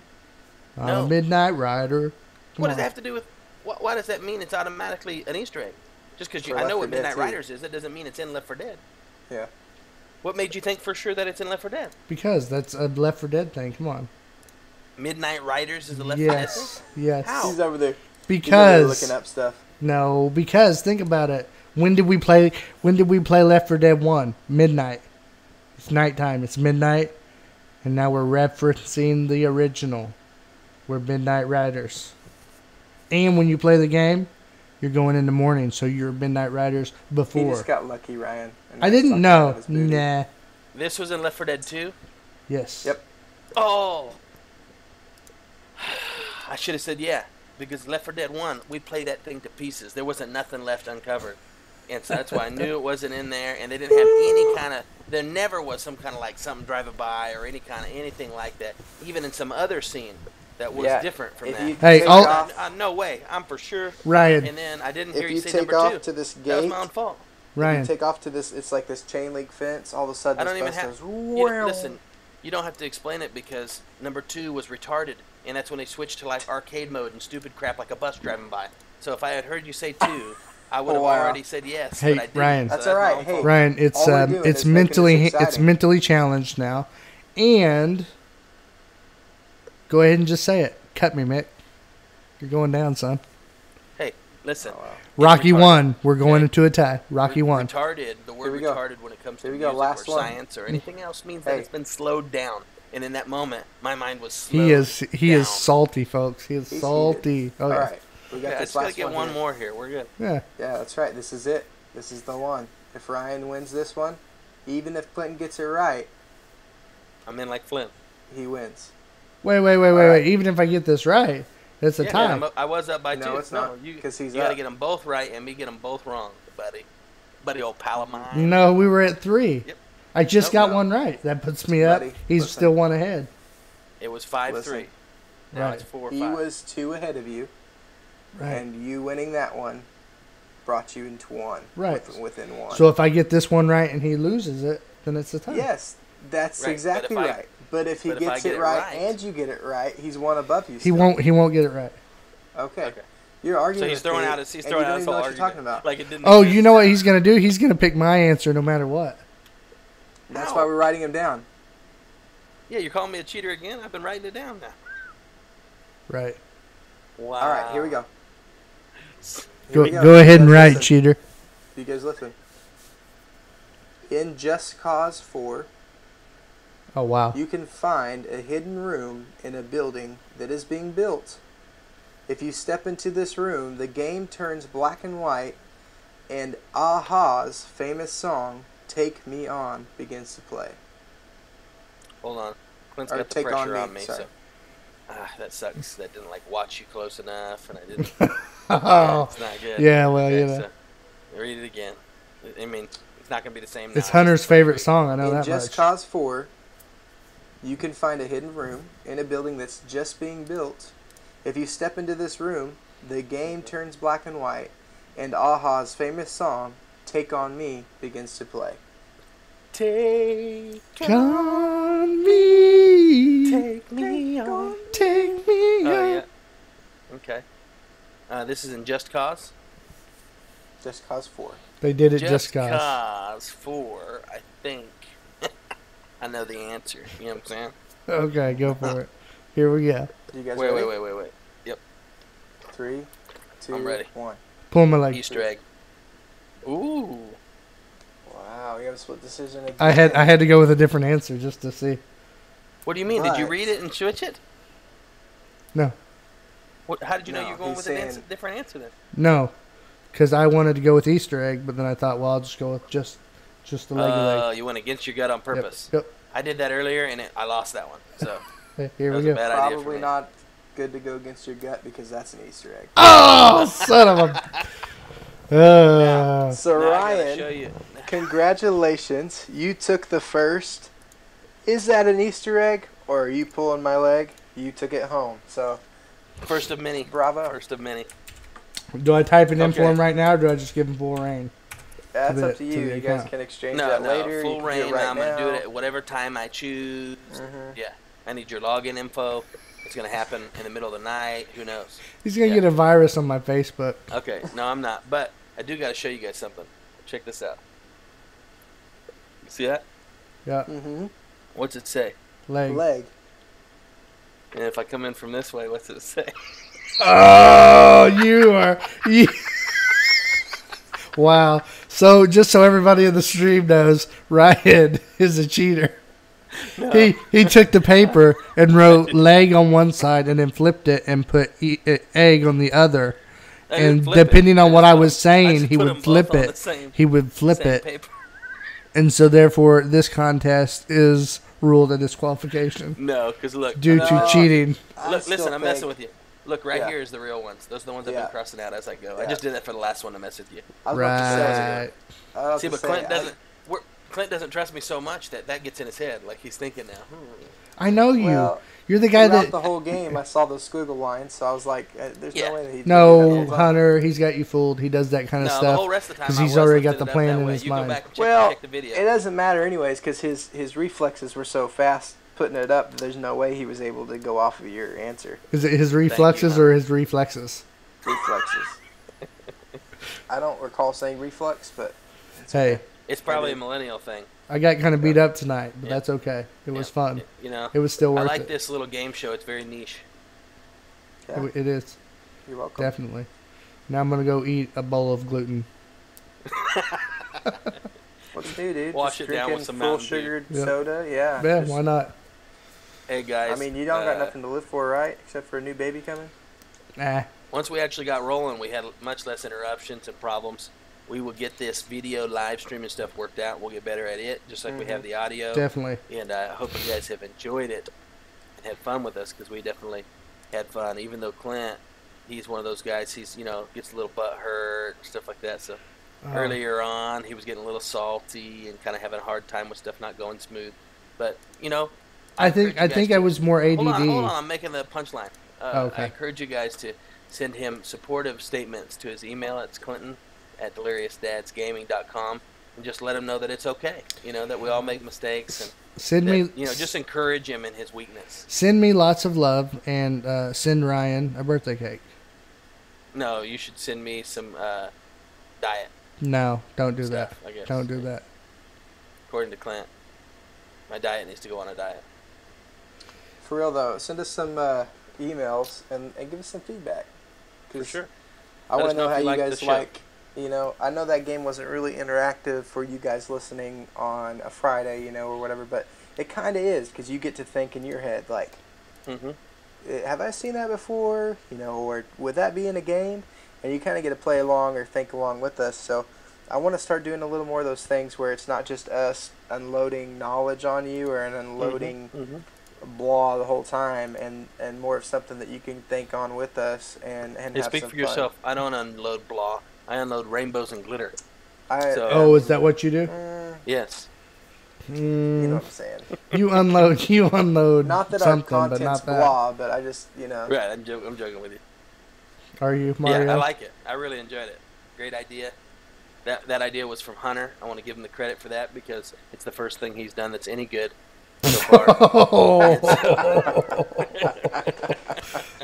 No. a Midnight Rider. Come What does on. that have to do with? Why does that mean it's automatically an Easter egg? Just because For I Left know 4 what Dead Midnight 2. Riders is, that doesn't mean it's in Left 4 Dead. Yeah. What made you think for sure that it's in Left 4 Dead? Because that's a Left 4 Dead thing. Come on. Midnight Riders is a Left 4 Dead thing? Yes. Yes. How? He's over there. He's over there Because looking up stuff. no, because think about it. When did we play Left 4 Dead 1? Midnight. It's nighttime. It's midnight. And now we're referencing the original. We're Midnight Riders. And when you play the game, you're going in the morning, so you're Midnight Riders He before. just got lucky, Ryan. and I that's didn't something out know. of his booty. Nah. This was in Left 4 Dead 2? Yes. Yep. Oh! I should have said yeah, because Left 4 Dead 1, we played that thing to pieces. There wasn't nothing left uncovered. And so that's why I knew it wasn't in there, and they didn't have any kind of, there never was some kind of like something driving by or any kind of anything like that, even in some other scene that was Yeah, different from if that. you Hey, take I'll- off- No way, I'm for sure. Ryan. And then I didn't hear if you you say take number off 2. to this That was gate, my own fault. you Ryan. take off to this, it's like this chain link fence, all of a sudden I this don't even bus have. goes, Listen, you don't have to explain it because number 2 was retarded, and that's when they switched to like arcade mode and stupid crap like a bus driving by. So if I had heard you say 2, I would have wow. already said yes. Hey, but I didn't, Ryan. so That's my all right. own Hey, fault. Ryan, it's All we're doing it's is making this it's exciting. mentally challenged now, and go ahead and just say it. Cut me, Mick. You're going down, son. Hey, listen. Oh, wow. it's Rocky retarded. won. We're going Okay. into a tie. Rocky won. Retarded. The word Here we go. retarded when it comes to Here we go, music last or one. science or anything else means Hey. that it's been slowed down. And in that moment, my mind was slowed He is down. salty, folks. He is He's salty. heated. Oh All yeah. right. We got Yeah, I this just gotta last get one here. more here. We're good. Yeah. Yeah, that's right. This is it. This is the one. If Ryan wins this one, even if Clinton gets it right, I'm in like Flint. he wins. Wait. right. Even if I get this right, it's a Yeah, tie. man, I was up by 2. No, it's not, You 'cause he's gotta up. get them both right and me get them both wrong, buddy, old pal of mine. No, we were at 3. Yep. I just Nope. got one right. That puts me up. Buddy, He's listen. still one ahead. It was 5-3. Listen. Now Right. it's 4-5. He was 2 ahead of you, Right. and you winning that one brought you into 1. Right. Within 1. So if I get this one right and he loses it, then it's a tie. yes, that's Right, but exactly if I- right. But if he but if I gets get it it right, right- and you get it right, he's one above you. He still. won't get it right. Okay. Okay. You're arguing. So he's with throwing me, out his and whole you don't even know what argument. you're talking about. Like it didn't. Oh, exist. you know what he's gonna do? He's gonna pick my answer no matter what. That's No. why we're writing him down. Yeah, you're calling me a cheater again? I've been writing it down now. Right. Wow. All right, here we go. Here Go we go ahead and You guys write, listen. cheater. You guys listen. In Just Cause 4, Oh wow. you can find a hidden room in a building that is being built. If you step into this room, the game turns black and white, and Aha's famous song, Take Me On, begins to play. Hold on. Clint's Or got the take on pressure on me, me, sorry. so. That sucks. That didn't like watch you close enough, and I didn't. Oh. It's not good. Yeah, well, Okay, you know. so read it again. I mean, it's not gonna be the same. It's now. Hunter's favorite song. I know In that Just much. Cause 4, you can find a hidden room in a building that's just being built. If you step into this room, the game turns black and white, and Aha's famous song, Take On Me, begins to play. Take On me. Take me on. Take me on. Oh, yeah. Okay. This is in Just Cause. Just Cause 4. They did it just cause. Cause 4, I think. I know the answer. You know what I'm saying? Okay, go for it. Here we go. You guys Wait, ready? wait. Yep. 3, 2, I'm ready. 1. Pull my leg. Easter egg. Ooh. Wow, you have a split decision again. I had to go with a different answer just to see. What do you mean? Did you But- read it and switch it? No. How did you know No, you were going he's with saying- a different answer then? No. Because I wanted to go with Easter egg, but then I thought, well, I'll just go with just the leg. You went against your gut on purpose. Yep. I did that earlier and I lost that one. So Hey, here that we was a go. bad idea for Probably me. not good to go against your gut because that's an Easter egg. Oh, son of a... So Now I gotta show Ryan, you. congratulations. You took the first. Is that an Easter egg or are you pulling my leg? You took it home. So First of many. bravo. First of many. Do I type it in for Okay. him right now, or do I just give him full reign? That's the- up to you. to the You guys account. can exchange No, that no, later. full you can reign. do it right I'm now. gonna do it at whatever time I choose. Mhm. Yeah, I need your login info. It's gonna happen in the middle of the night. Who knows? He's going to Yeah. get a virus on my Facebook. Okay, no, I'm not. But I do gotta show you guys something. Check this out. See that? Yeah, Mhm. What's it say? leg. Leg. And if I come in from this way, what's it say? Oh, you are... Wow. So, just so everybody in the stream knows, Ryan is a cheater. No. He took the paper and wrote leg on one side and then flipped it and put egg on the other. I didn't And flip it. depending on I what just I put was 'em- I saying, just he put 'em would both flip on the it. same- He would flip same it. paper. And so, therefore, this contest is ruled a disqualification No, because look. due no, to cheating. I Look, still listen, I'm messing think- with you. Look, right Yeah. here is the real ones. Those are the ones I've Yeah. been crossing out as I go. I Yeah. just did that for the last one to mess with you. I was about to say- Right. I was See, about but to Clint say, doesn't. Clint doesn't trust me so much that gets in his head. Like he's thinking now. I know you. Well, You're the guy throughout that... the whole game, I saw those squiggle lines, so I was like, "There's Yeah. no way that he's No, Hunter, he's got you fooled. He does that kind of No, the stuff. whole rest of the time 'cause I he's was already lifting got the it up plan that in way. his You mind. go back and Well, check the video. it doesn't matter anyways because his reflexes were so fast putting it up that there's no way he was able to go off of your answer. Is it his reflexes Hunter. or his reflexes? Reflexes. I don't recall saying reflex, but it's Hey, okay. It's probably a millennial thing. I got kind of beat up tonight, but Yeah. that's okay. It was Yeah. fun. You know, It was still I worth like it. this little game show. It's very niche. Yeah, It is, you're welcome. definitely. Now I'm going to go eat a bowl of gluten. What to do, dude? Wash Just it down drinking with some full Mountain Dew. sugared Yep. soda? Yeah. Yeah, just- why not? Hey guys. I mean, you don't got nothing to live for, right? Except for a new baby coming? Nah. Once we actually got rolling, we had much less interruptions and problems. We will get this video live streaming stuff worked out. We'll get better at it, just like we have the audio. Definitely. And I hope you guys have enjoyed it and had fun with us because we definitely had fun. Even though Clint, he's one of those guys. He's gets a little butt hurt and stuff like that. So earlier on, he was getting a little salty and kind of having a hard time with stuff not going smooth. But I think I was more ADD. Hold on, I'm making the punchline. Okay. I encourage you guys to send him supportive statements to his email. It's Clinton@deliriousdadsgaming.com, and just let him know that it's okay. That we all make mistakes, and Send that, me, just encourage him in his weakness. send me lots of love and send Ryan a birthday cake. No, you should send me some diet No, don't do stuff. that. I guess. Don't do that. According to Clint, my diet needs to go on a diet. For real, though, send us some emails and give us some feedback. For sure. I Let want us to know know if how you you like the guys show. like, I know that game wasn't really interactive for you guys listening on a Friday, or whatever, but it kind of is because you get to think in your head, like, Mm-hmm. have I seen that before? Or would that be in a game? And you kind of get to play along or think along with us. So I want to start doing a little more of those things where it's not just us unloading knowledge on you or an unloading blah the whole time, and more of something that you can think on with us and Hey, have speak some for fun. yourself. I don't unload blah. I unload rainbows and glitter. So- Oh, is that what you do? Yes. You know Mm, what I'm saying? you unload Not that our something, but content's not that. blah, but I just, Right. I'm joking with you. Are you, Mario? Yeah, I like it. I really enjoyed it. Great idea. That idea was from Hunter. I want to give him the credit for that because it's the first thing he's done that's any good. so far.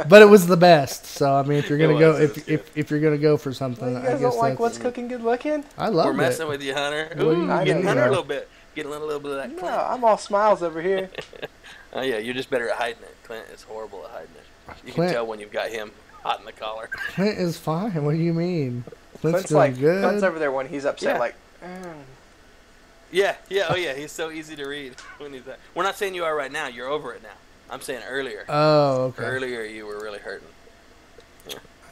But it was the best. So I mean, if you're gonna go, It was if you're gonna go for something, You I guys guess don't like that's. What's Cooking Good Looking? I love We're it. messing with you, Hunter. What do you Ooh, getting mean? Hunter a little bit. Getting a little bit of that No, Clint. I'm all smiles over here. Oh yeah, you're just better at hiding it. Clint is horrible at hiding it. You Clint- can tell when you've got him hot in the collar. Clint is fine. What do you mean? Clint's Clint's doing like, good. Clint's over there when he's upset, Yeah. like, Yeah, oh yeah, he's so easy to read when he's that. We're not saying you are right now. You're over it now. I'm saying earlier. Oh, okay. Earlier you were really hurting.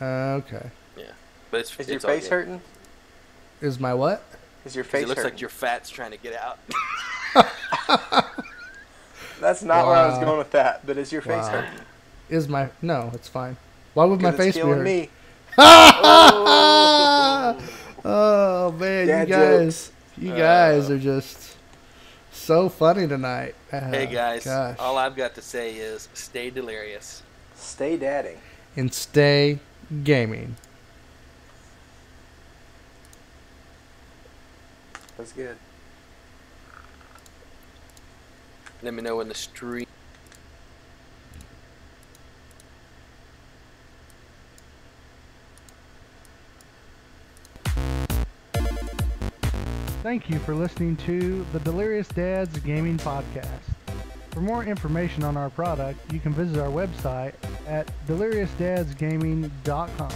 Okay. Yeah, but is it's your all face good. hurting? Is my what? Is your 'Cause face it looks hurting? like your fat's trying to get out. That's not where I was Wow. going with that, but is your face Wow. hurting? Is my no? It's fine. Why would my 'Cause face it's be killing hurt? me. Oh man, Dad you guys are just so funny tonight. Hey guys, Gosh. all I've got to say is stay delirious. Stay dadding. And stay gaming. That's good. Let me know when the stream. Thank you for listening to the Delirious Dads Gaming Podcast. For more information on our product, you can visit our website at deliriousdadsgaming.com.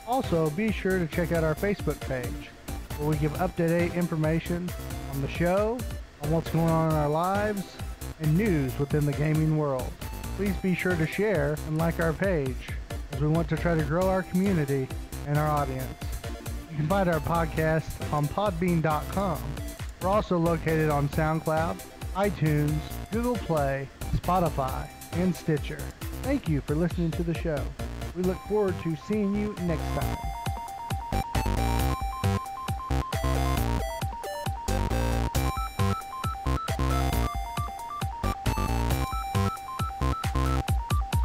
Also, be sure to check out our Facebook page, where we give up-to-date information on the show, on what's going on in our lives, and news within the gaming world. Please be sure to share and like our page, as we want to try to grow our community and our audience. You can find our podcast on podbean.com. We're also located on SoundCloud, iTunes, Google Play, Spotify, and Stitcher. Thank you for listening to the show. We look forward to seeing you next time.